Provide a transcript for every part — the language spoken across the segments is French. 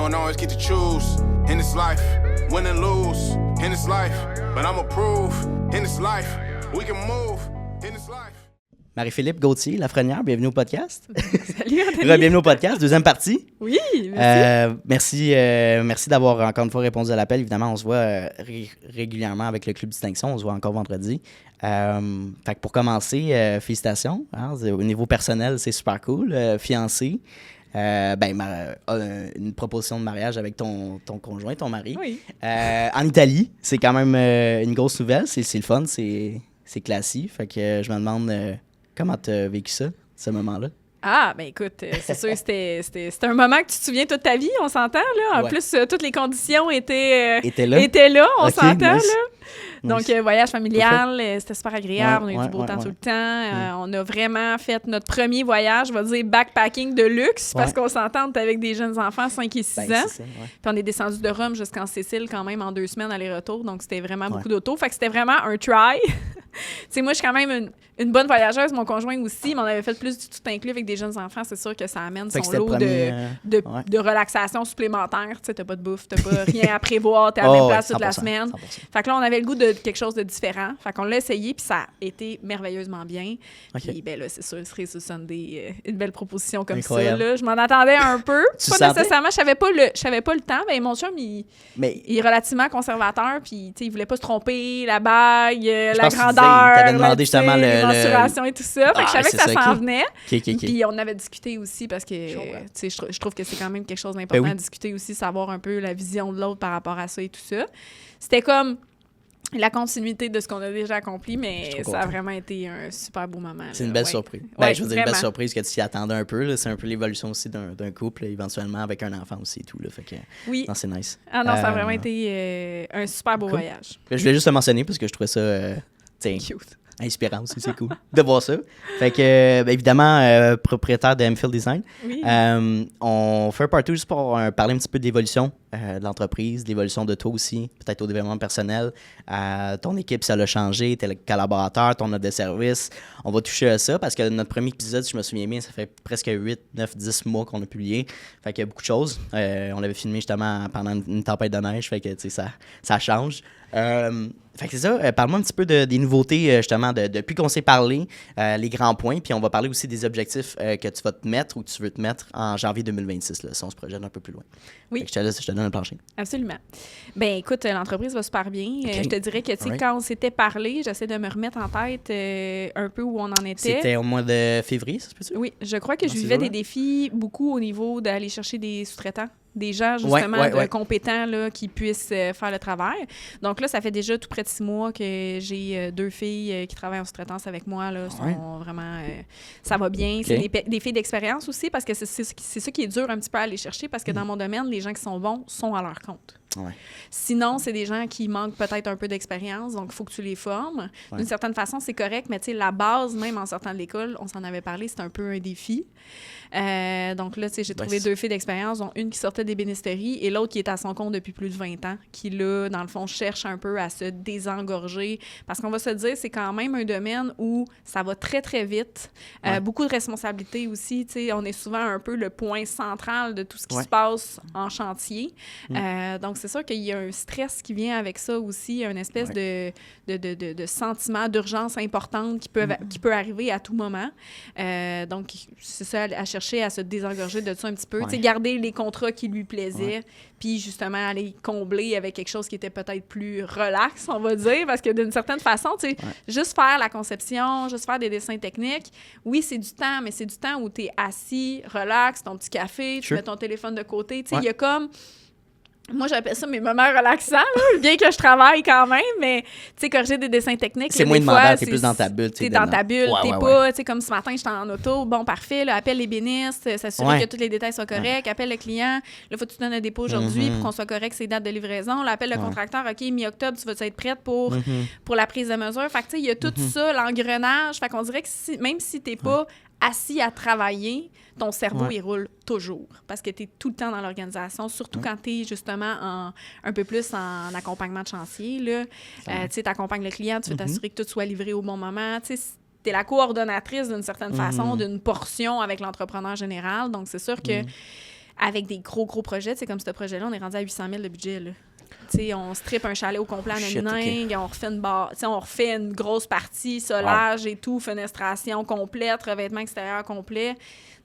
don't always get to choose in this life, win and lose in this life, but I'ma prove in this life, we can move in this life. Marie-Philippe Gauthier, Lafrenière, bienvenue au podcast. Salut, Anthony. Bienvenue au podcast, deuxième partie. Oui, merci. Merci d'avoir encore une fois répondu à l'appel. Évidemment, on se voit régulièrement avec le Club Distinction. On se voit encore vendredi. Fait que pour commencer, félicitations. Hein, au niveau personnel, c'est super cool. Fiancé. Une proposition de mariage avec ton conjoint, ton mari. Oui. En Italie, c'est quand même une grosse nouvelle. C'est le fun, c'est classique. Fait que je me demande comment tu as vécu ça, ce moment-là. Ah, ben écoute, c'est sûr, c'était un moment que tu te souviens toute ta vie, on s'entend, là. En plus, toutes les conditions étaient là, on s'entend, nice. là. Donc, Nice. Voyage familial, c'était super agréable, on a eu du beau temps ouais. tout le temps. On a vraiment fait notre premier voyage, je vais dire backpacking de luxe, parce qu'on s'entend, on était avec des jeunes enfants, 5 et 6 ans. C'est ça, ouais. Puis on est descendu de Rome jusqu'en Sicile quand même en 2 semaines aller-retour, donc c'était vraiment beaucoup d'auto. Fait que c'était vraiment un try. Tu sais, moi, je suis quand même une bonne voyageuse, mon conjoint aussi, mais on avait fait plus du tout inclus avec des jeunes enfants. C'est sûr que ça amène son lot de relaxation supplémentaire. Tu sais, t'as pas de bouffe, t'as pas rien à prévoir, t'es à la même place toute la semaine. 100%. Fait que là, on avait le goût de quelque chose de différent. Fait qu'on l'a essayé, puis ça a été merveilleusement bien. Puis ben là, c'est sûr, ce serait sur Sunday une belle proposition comme incroyable. Ça. Là. Je m'en attendais un peu. Pas nécessairement, je savais pas le temps. Ben, mon chum, il est relativement conservateur, puis il voulait pas se tromper, la bague, la grandeur. T'avais demandé justement la mensuration et tout ça. Fait que je savais que ça s'en venait. Okay. Puis on avait discuté aussi parce que je trouve que c'est quand même quelque chose d'important à discuter aussi, savoir un peu la vision de l'autre par rapport à ça et tout ça. C'était comme la continuité de ce qu'on a déjà accompli, mais ça a vraiment été un super beau moment. C'est une belle surprise. Je veux dire, une belle surprise que tu t'y attendais un peu. Là. C'est un peu l'évolution aussi d'un couple, éventuellement avec un enfant aussi et tout. Là. Fait que, oui. Non, c'est nice. Ah non, ça a vraiment été un super beau voyage. Je voulais juste le mentionner parce que je trouvais ça cute. Inspirant aussi, c'est cool de voir ça. Fait que, évidemment, propriétaire de M-Field Design, on fait un partout juste pour parler un petit peu de l'évolution de l'entreprise, de l'évolution de toi aussi, peut-être au développement personnel. Ton équipe, ça l'a changé, tes collaborateurs, ton offre de service. On va toucher à ça parce que notre premier épisode, si je me souviens bien, ça fait presque 8, 9, 10 mois qu'on a publié. Fait qu'il y a beaucoup de choses. On l'avait filmé justement pendant une tempête de neige, fait que, tu sais, ça change. Fait que c'est ça, parle-moi un petit peu des nouveautés, justement, depuis qu'on s'est parlé, les grands points, puis on va parler aussi des objectifs que tu vas te mettre ou que tu veux te mettre en janvier 2026, là, si on se projette un peu plus loin. Oui. Fait que je te donne le plancher. Absolument. Ben écoute, l'entreprise va super bien. Okay. Je te dirais que, tu sais, quand on s'était parlé, j'essaie de me remettre en tête un peu où on en était. C'était au mois de février, ça se peut-tu? Oui, je crois que je vivais des défis beaucoup au niveau d'aller chercher des sous-traitants. Des gens, justement, compétents là, qui puissent faire le travail. Donc là, ça fait déjà tout près de 6 mois que j'ai 2 filles qui travaillent en sous-traitance avec moi. Là, sont vraiment... ça va bien. Okay. C'est des filles d'expérience aussi, parce que c'est ça qui est dur un petit peu à aller chercher, parce que dans mon domaine, les gens qui sont bons sont à leur compte. Ouais. Sinon, c'est des gens qui manquent peut-être un peu d'expérience, donc il faut que tu les formes. D'une certaine façon, c'est correct, mais tu sais, la base, même en sortant de l'école, on s'en avait parlé, c'est un peu un défi. Donc là, tu sais, j'ai trouvé 2 filles d'expérience, dont une qui sortait d'ébénisterie et l'autre qui est à son compte depuis plus de 20 ans, qui, là, dans le fond, cherche un peu à se désengorger. Parce qu'on va se dire, c'est quand même un domaine où ça va très, très vite. Beaucoup de responsabilités aussi. Tu sais, on est souvent un peu le point central de tout ce qui se passe en chantier. Donc, c'est sûr qu'il y a un stress qui vient avec ça aussi, une espèce de sentiment d'urgence importante qui peut arriver à tout moment. Donc, c'est ça, à chercher à se désengorger de ça un petit peu. Tu sais, garder les contrats qui lui plaisaient, puis justement aller combler avec quelque chose qui était peut-être plus relax, on va dire, parce que d'une certaine façon, tu sais, juste faire la conception, juste faire des dessins techniques, oui, c'est du temps, mais c'est du temps où tu es assis, relax, ton petit café, tu mets ton téléphone de côté. Tu sais, il y a comme... Moi, j'appelle ça mes moments relaxants, là, bien que je travaille quand même, mais, tu sais, corriger des dessins techniques... C'est moins demandant, t'es plus dans ta bulle. T'es dans ta bulle, t'es pas... Tu sais, comme ce matin, j'étais en auto, bon, parfait, là, appelle l'ébéniste, s'assurer que tous les détails soient corrects, appelle le client, là, faut que tu donnes un dépôt aujourd'hui pour qu'on soit correct ses dates de livraison, là, appelle le contracteur, OK, mi-octobre, tu vas être prête pour la prise de mesure. Fait que, tu sais, il y a tout ça, l'engrenage, fait qu'on dirait que même si t'es pas assis à travailler, ton cerveau, il roule toujours parce que tu es tout le temps dans l'organisation, surtout quand tu es justement un peu plus en accompagnement de chantier. Tu sais, tu accompagnes le client, tu veux t'assurer que tout soit livré au bon moment. Tu sais, tu es la coordonnatrice d'une certaine façon d'une portion avec l'entrepreneur général. Donc, c'est sûr que avec des gros projets. C'est comme ce projet-là, on est rendu à 800 000 de budget, là. T'sais, on strip un chalet au complet en Aminingue, on refait on refait une grosse partie, solage et tout, fenestration complète, revêtement extérieur complet.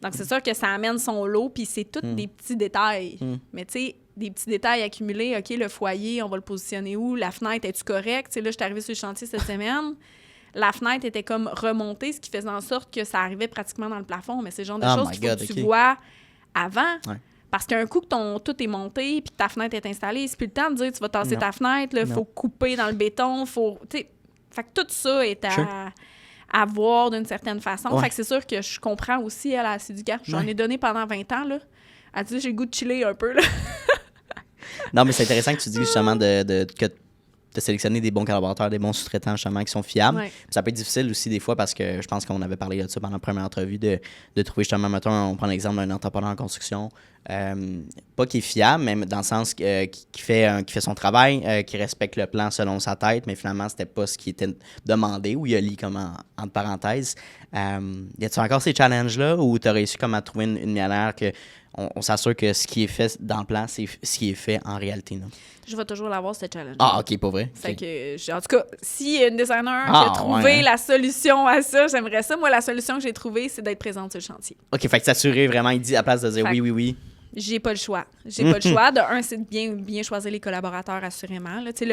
Donc, c'est sûr que ça amène son lot, puis c'est tous des petits détails. Mais tu sais, des petits détails accumulés. OK, le foyer, on va le positionner où? La fenêtre, es-tu correcte? Tu sais, là, je suis arrivée sur le chantier cette semaine. La fenêtre était comme remontée, ce qui faisait en sorte que ça arrivait pratiquement dans le plafond. Mais c'est le genre de choses qu'il faut que tu vois avant. Ouais. Parce qu'un coup que tout est monté puis que ta fenêtre est installée, c'est plus le temps de dire tu vas tasser ta fenêtre, il faut couper dans le béton, fait que tout ça est à voir d'une certaine façon. Ouais. Fait que c'est sûr que je comprends aussi, elle a du gars. J'en ai donné pendant 20 ans, là. Elle dit j'ai le goût de chiller un peu, là. Non, mais c'est intéressant que tu dis justement de sélectionner des bons collaborateurs, des bons sous-traitants justement qui sont fiables. Ouais. Ça peut être difficile aussi des fois parce que je pense qu'on avait parlé de ça pendant la première entrevue, de trouver justement, mettons, on prend l'exemple d'un entrepreneur en construction, pas qui est fiable, mais dans le sens qui fait son travail, qui respecte le plan selon sa tête, mais finalement, c'était pas ce qui était demandé, ou il a lu comme entre parenthèses. Y a-t-il encore ces challenges-là ou tu as réussi comme à trouver une manière que on s'assure que ce qui est fait dans le plan, c'est ce qui est fait en réalité, là? Je vais toujours l'avoir, ce challenge. Ah, OK, pas vrai. Fait que, en tout cas, si une designer qui a trouvé la solution à ça, j'aimerais ça. Moi, la solution que j'ai trouvée, c'est d'être présente sur le chantier. OK, fait que s'assurer vraiment, il dit à la place de dire oui. J'ai pas le choix. J'ai pas le choix. De un, c'est de bien choisir les collaborateurs, assurément. Là. C'est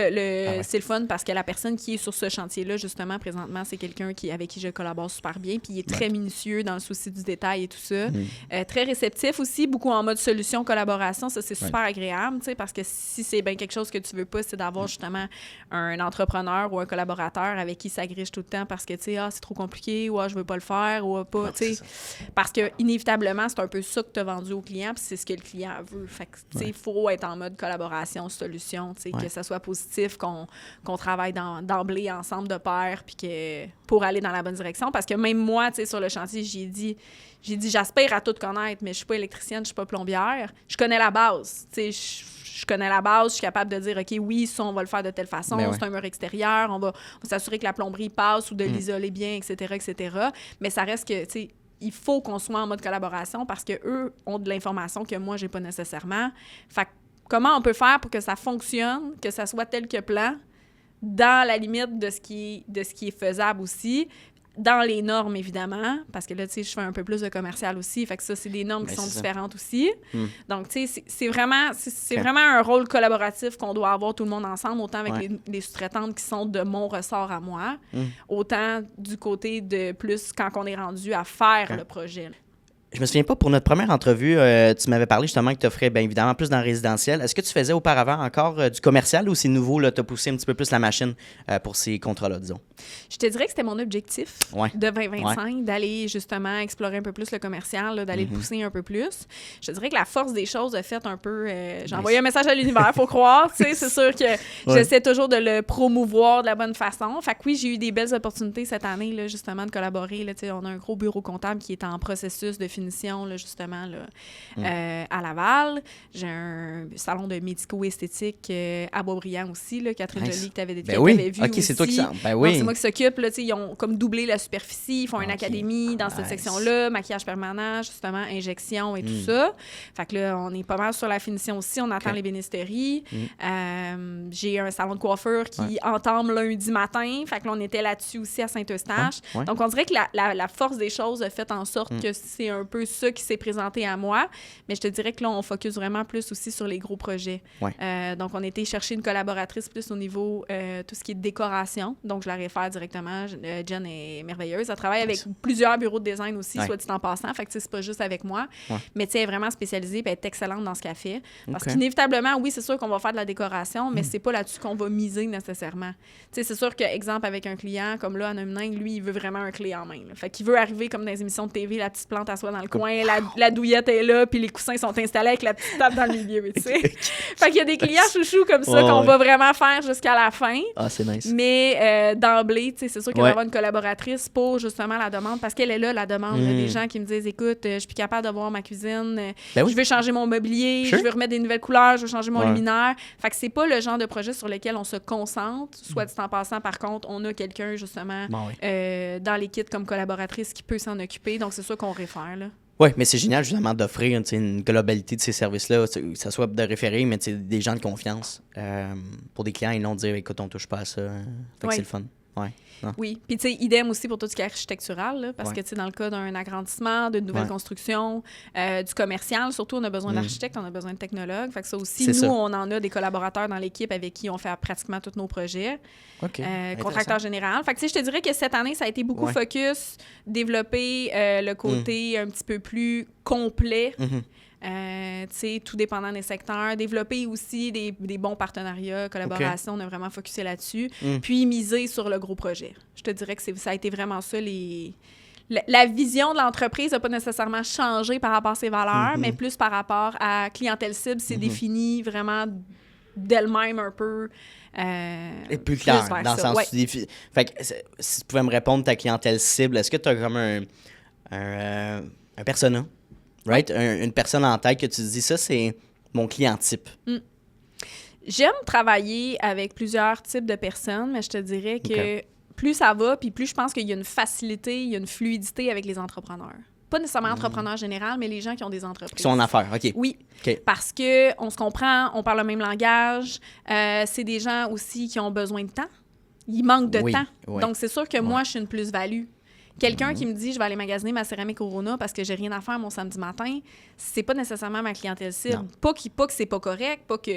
le fun parce que la personne qui est sur ce chantier-là, justement, présentement, c'est quelqu'un avec qui je collabore super bien. Puis il est très minutieux dans le souci du détail et tout ça. Très réceptif aussi, beaucoup en mode solution, collaboration. Ça, c'est super agréable, parce que si c'est bien quelque chose que tu veux pas, c'est d'avoir justement un entrepreneur ou un collaborateur avec qui ça griche tout le temps parce que, tu sais, c'est trop compliqué, ou je veux pas le faire, ou pas, tu sais. Parce que, inévitablement, c'est un peu ça que tu as vendu au client, puis c'est ce que le client veut. Fait que, tu sais, il faut être en mode collaboration, solution, tu sais, que ça soit positif, qu'on travaille d'emblée ensemble de pair, puis que pour aller dans la bonne direction. Parce que même moi, tu sais, sur le chantier, j'ai dit, j'aspire à tout connaître, mais je suis pas électricienne, je suis pas plombière. Je connais la base, tu sais, je connais la base, je suis capable de dire, OK, oui, ça, on va le faire de telle façon, c'est un mur extérieur, on va s'assurer que la plomberie passe ou de l'isoler bien, etc., etc. Mais ça reste que, tu sais, il faut qu'on soit en mode collaboration parce qu'eux ont de l'information que moi, j'ai pas nécessairement. Fait que comment on peut faire pour que ça fonctionne, que ça soit tel que plan, dans la limite de ce qui est faisable aussi, dans les normes, évidemment, parce que là, tu sais, je fais un peu plus de commercial aussi, fait que ça, c'est des normes qui sont différentes aussi. Donc, tu sais, c'est vraiment un rôle collaboratif qu'on doit avoir tout le monde ensemble, autant avec les sous-traitantes qui sont de mon ressort à moi, autant du côté de plus quand on est rendu à faire le projet. Je me souviens pas, pour notre première entrevue, tu m'avais parlé justement que tu offrais bien évidemment plus dans le résidentiel. Est-ce que tu faisais auparavant encore du commercial ou c'est nouveau, là, tu as poussé un petit peu plus la machine pour ces contrats-là, disons? Je te dirais que c'était mon objectif de 2025, d'aller justement explorer un peu plus le commercial, là, d'aller le pousser un peu plus. Je te dirais que la force des choses a fait un peu... j'ai envoyé un message à l'univers, faut croire, tu sais, c'est sûr que j'essaie toujours de le promouvoir de la bonne façon. Fait que oui, j'ai eu des belles opportunités cette année, là, justement, de collaborer. Là, tu sais, on a un gros bureau comptable qui est en processus de finition, là, justement, là, à Laval. J'ai un salon de médico-esthétique à Beaubriand aussi, là, Catherine Joly, que tu avais vu OK, aussi. C'est toi qui s'en... C'est moi qui s'occupe. Là, ils ont comme doublé la superficie. Ils font une académie dans cette section-là, maquillage permanent, justement, injection et tout ça. Fait que là, on est pas mal sur la finition aussi. On attend les bénisteries. J'ai un salon de coiffure qui entame lundi matin. Fait que là, on était là-dessus aussi à Saint-Eustache. Donc, on dirait que la force des choses a fait en sorte que c'est un peu ça qui s'est présenté à moi. Mais je te dirais que là, on focus vraiment plus aussi sur les gros projets. Donc, on était chercher une collaboratrice plus au niveau tout ce qui est décoration. Donc, je la réfère directement. Jen est merveilleuse. Elle travaille avec plusieurs bureaux de design aussi, soit dit en passant. Fait que c'est pas juste avec moi. Mais tu sais, elle est vraiment spécialisée et elle est excellente dans ce qu'elle fait. Parce qu'inévitablement, oui, c'est sûr qu'on va faire de la décoration, mais c'est pas là-dessus qu'on va miser nécessairement. Tu sais, c'est sûr que, exemple, avec un client, comme là, en Aminingue, lui, il veut vraiment un clé en main. Là. Fait qu'il veut arriver comme dans les émissions de TV, la petite plante assoit dans le coin, la douillette est là, puis les coussins sont installés avec la petite table dans le milieu, tu sais. Fait qu'il y a des clients chouchous comme ça qu'on va vraiment faire jusqu'à la fin. Ah, c'est nice. Mais d'emblée, tu sais, c'est sûr qu'il va y avoir une collaboratrice pour justement la demande, parce qu'elle est là, la demande. Là, des gens qui me disent, écoute, je suis plus capable de voir ma cuisine, je veux changer mon mobilier, je veux remettre des nouvelles couleurs, je veux changer mon luminaire. Fait que c'est pas le genre de projet sur lequel on se concentre. Soit dit en passant, par contre, on a quelqu'un justement dans l'équipe comme collaboratrice qui peut s'en occuper. Donc, c'est sûr qu'on réfère, là. Oui, mais c'est génial justement d'offrir une globalité de ces services-là, que ça soit de référés, mais des gens de confiance. Pour des clients, ils vont dire écoute, on touche pas à ça. Fait que c'est le fun. Ouais. Non. Oui. Puis, tu sais, idem aussi pour tout ce qui est architectural, là, parce que, tu sais, dans le cas d'un agrandissement, d'une nouvelle construction, du commercial, surtout, on a besoin d'architectes, on a besoin de technologues. Fait que ça aussi, on en a des collaborateurs dans l'équipe avec qui on fait pratiquement tous nos projets. OK. Contracteur général. Fait que, tu sais, je te dirais que cette année, ça a été beaucoup focus, développer le côté un petit peu plus complet. Tout dépendant des secteurs. Développer aussi des bons partenariats, collaborations, on a vraiment focusé là-dessus. Puis miser sur le gros projet. Je te dirais que ça a été vraiment ça. La vision de l'entreprise n'a pas nécessairement changé par rapport à ses valeurs, mais plus par rapport à clientèle cible, c'est défini vraiment d'elle-même un peu. Et plus clair, dans le sens où fait que, si tu pouvais me répondre ta clientèle cible, est-ce que tu as comme un persona? Right? Une personne en tête que tu te dis, ça, c'est mon client type. J'aime travailler avec plusieurs types de personnes, mais je te dirais que plus ça va, puis plus je pense qu'il y a une facilité, il y a une fluidité avec les entrepreneurs. Pas nécessairement entrepreneurs général, mais les gens qui ont des entreprises. Qui sont en affaires, OK. Oui, parce qu'on se comprend, on parle le même langage. C'est des gens aussi qui ont besoin de temps. Ils manquent de temps. Oui. Donc, c'est sûr que moi, je suis une plus-value. Quelqu'un qui me dit « je vais aller magasiner ma céramique Corona parce que j'ai rien à faire mon samedi matin », c'est pas nécessairement ma clientèle cible. Pas que c'est pas correct, pas que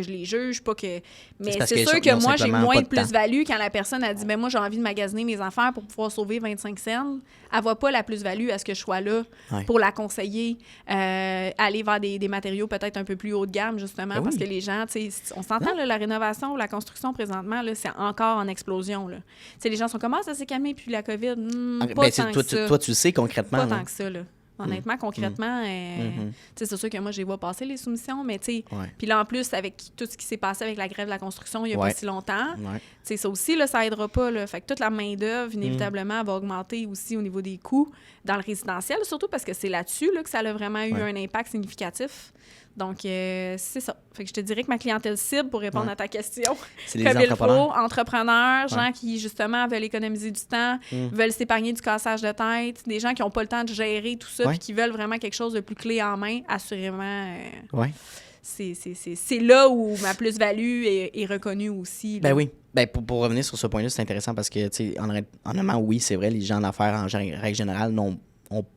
je les juge, pas que... Mais c'est sûr que moi, j'ai moins de plus-value quand la personne a dit « moi, j'ai envie de magasiner mes affaires pour pouvoir sauver 25 cents ». Elle voit pas la plus-value à ce que je sois là pour la conseiller, aller vers des matériaux peut-être un peu plus haut de gamme, justement, parce que les gens, tu sais, on s'entend, là, la rénovation ou la construction présentement, là, c'est encore en explosion, là. Tu sais, les gens sont comme « ça s'est calmé puis la COVID ». Pas tant que ça. Toi, tu le sais concrètement. Pas tant que ça, là. Honnêtement, concrètement, c'est sûr que moi, j'ai vois passer les soumissions, mais tu sais, puis là, en plus, avec tout ce qui s'est passé avec la grève de la construction il n'y a pas si longtemps, tu sais, ça aussi, là, ça aidera pas, là. Fait que toute la main-d'œuvre, inévitablement, va augmenter aussi au niveau des coûts dans le résidentiel, surtout parce que c'est là-dessus, là, que ça a vraiment eu un impact significatif. Donc, c'est ça. Fait que je te dirais que ma clientèle cible, pour répondre à ta question, c'est les entrepreneurs, gens qui, justement, veulent économiser du temps, veulent s'épargner du cassage de tête, des gens qui n'ont pas le temps de gérer tout ça, puis qui veulent vraiment quelque chose de plus clé en main, assurément. C'est là où ma plus-value est reconnue aussi. Là. Ben oui. Ben pour revenir sur ce point-là, c'est intéressant parce que, tu sais, honnêtement, oui, c'est vrai, les gens d'affaires, en règle générale, ont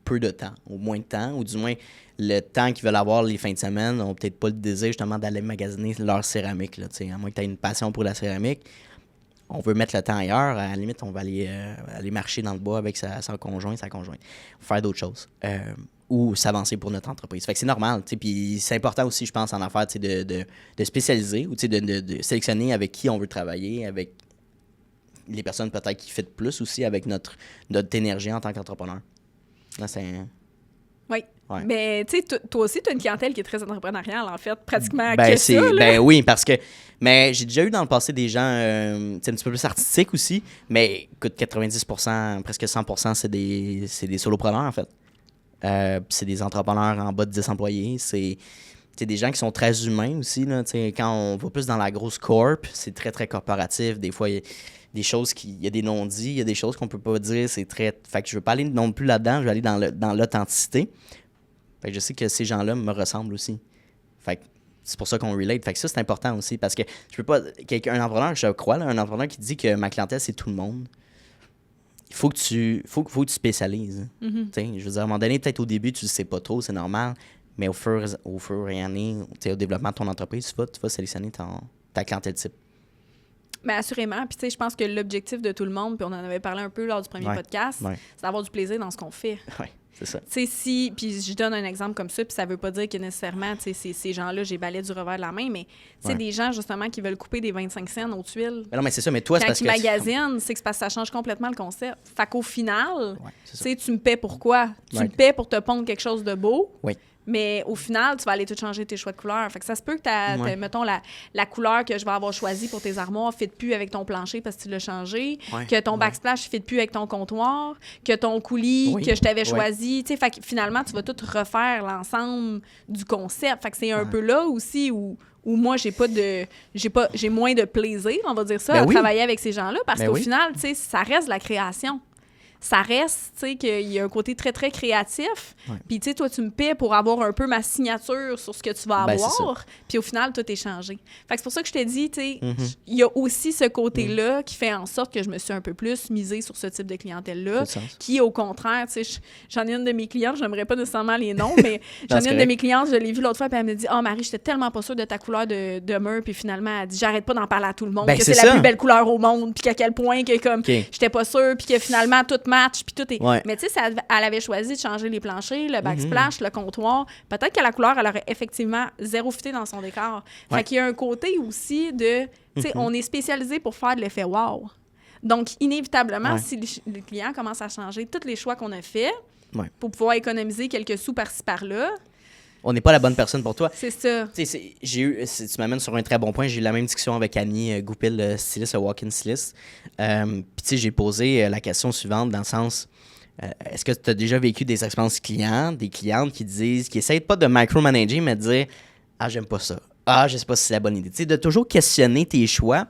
peu de temps, ou moins de temps, ou du moins le temps qu'ils veulent avoir les fins de semaine, n'ont peut-être pas le désir justement d'aller magasiner leur céramique. Là, à moins que tu aies une passion pour la céramique, on veut mettre le temps ailleurs. À la limite, on va aller marcher dans le bois avec son conjoint, sa conjointe, faire d'autres choses. Ou s'avancer pour notre entreprise. Fait que c'est normal. Puis c'est important aussi, je pense, en affaires de spécialiser ou de sélectionner avec qui on veut travailler, avec les personnes peut-être qui fit plus aussi avec notre énergie en tant qu'entrepreneur. Là, c'est... Oui. Ouais. Mais tu sais, toi aussi, tu as une clientèle qui est très entrepreneuriale, en fait, pratiquement oui, parce que... Mais j'ai déjà eu dans le passé des gens un petit peu plus artistiques aussi, mais écoute, 90%, presque 100%, c'est des solopreneurs, en fait. C'est des entrepreneurs en bas de 10 employés. C'est des gens qui sont très humains aussi. Là, quand on va plus dans la grosse corp, c'est très, très corporatif. Des fois, il y a des choses il y a des non-dits, il y a des choses qu'on peut pas dire. C'est très... Fait que je veux pas aller non plus là-dedans, je vais aller dans l'authenticité. Fait que je sais que ces gens-là me ressemblent aussi. Fait que c'est pour ça qu'on relate. Fait que ça, c'est important aussi parce que je peux pas... Un entrepreneur, je crois, là, un entrepreneur qui dit que ma clientèle, c'est tout le monde. Il faut que tu spécialises. Je veux dire, à un moment donné, peut-être au début, tu ne sais pas trop, c'est normal, mais au fur et à mesure, au développement de ton entreprise, tu vas sélectionner ta clientèle type. Mais assurément. Puis, tu sais, je pense que l'objectif de tout le monde, puis on en avait parlé un peu lors du premier podcast, c'est d'avoir du plaisir dans ce qu'on fait. Oui, c'est ça. Tu sais, puis je donne un exemple comme ça, puis ça veut pas dire que nécessairement, tu sais, ces gens-là, j'ai balayé du revers de la main, mais tu sais, des gens, justement, qui veulent couper des 25 cents aux tuiles. Mais non, mais c'est ça, mais toi, c'est parce que... Quand ils magasinent, c'est parce que ça change complètement le concept. Fait qu'au final, tu sais, tu me paies pourquoi? Tu me paies pour te pondre quelque chose de beau. Oui. Mais au final, tu vas aller tout changer tes choix de couleurs. Fait que ça se peut que mettons, la couleur que je vais avoir choisie pour tes armoires ne fit plus avec ton plancher parce que tu l'as changé, que ton backsplash ne fit plus avec ton comptoir, que ton coulis que je t'avais choisi. Fait que finalement, tu vas tout refaire l'ensemble du concept. Fait que c'est un peu là aussi où moi, j'ai moins de plaisir, on va dire ça, à travailler avec ces gens-là parce qu'au final, tu sais, ça reste la création. ça reste, tu sais, qu'il y a un côté très, très créatif. Ouais. Puis, tu sais, toi, tu me paies pour avoir un peu ma signature sur ce que tu vas Ben, c'est avoir. Puis, au final, tout est changé. Fait que c'est pour ça que je t'ai dit, tu sais, Mhm. il y a aussi ce côté-là qui fait en sorte que je me suis un peu plus misée sur ce type de clientèle-là. Ça fait du sens. Qui, au contraire, tu sais, j'en ai une de mes clientes, j'aimerais pas nécessairement les noms, mais j'en ai c'est une de correct. mes clientes, je l'ai vue l'autre fois, puis elle me dit « Oh, Marie, j'étais tellement pas sûre de ta couleur de mur. » Puis finalement, elle dit « J'arrête pas d'en parler à tout le monde, Ben, que c'est c'est la ça. plus belle couleur au monde, puis qu'à quel point que comme OK. j'étais pas sûre, puis que finalement, tout match, puis tout est... Ouais. Mais tu sais, elle avait choisi de changer les planchers, le backsplash, le comptoir. Peut-être que la couleur, elle aurait effectivement zéro fité dans son décor. Fait Ouais. qu'il y a un côté aussi de... Tu sais, on est spécialisé pour faire de l'effet wow. Donc, inévitablement, Ouais. si le client commence à changer tous les choix qu'on a faits Ouais. pour pouvoir économiser quelques sous par-ci, par-là, On n'est pas la bonne personne pour toi. c'est ça. Tu sais, tu m'amènes sur un très bon point. J'ai eu la même discussion avec Annie Goupil, styliste, walk-in stylist. Puis, tu sais, j'ai posé la question suivante dans le sens est-ce que tu as déjà vécu des expériences clients, des clientes qui disent, qui essayent pas de micromanager, mais de dire ah, j'aime pas ça. Ah, je sais pas si c'est la bonne idée. Tu sais, de toujours questionner tes choix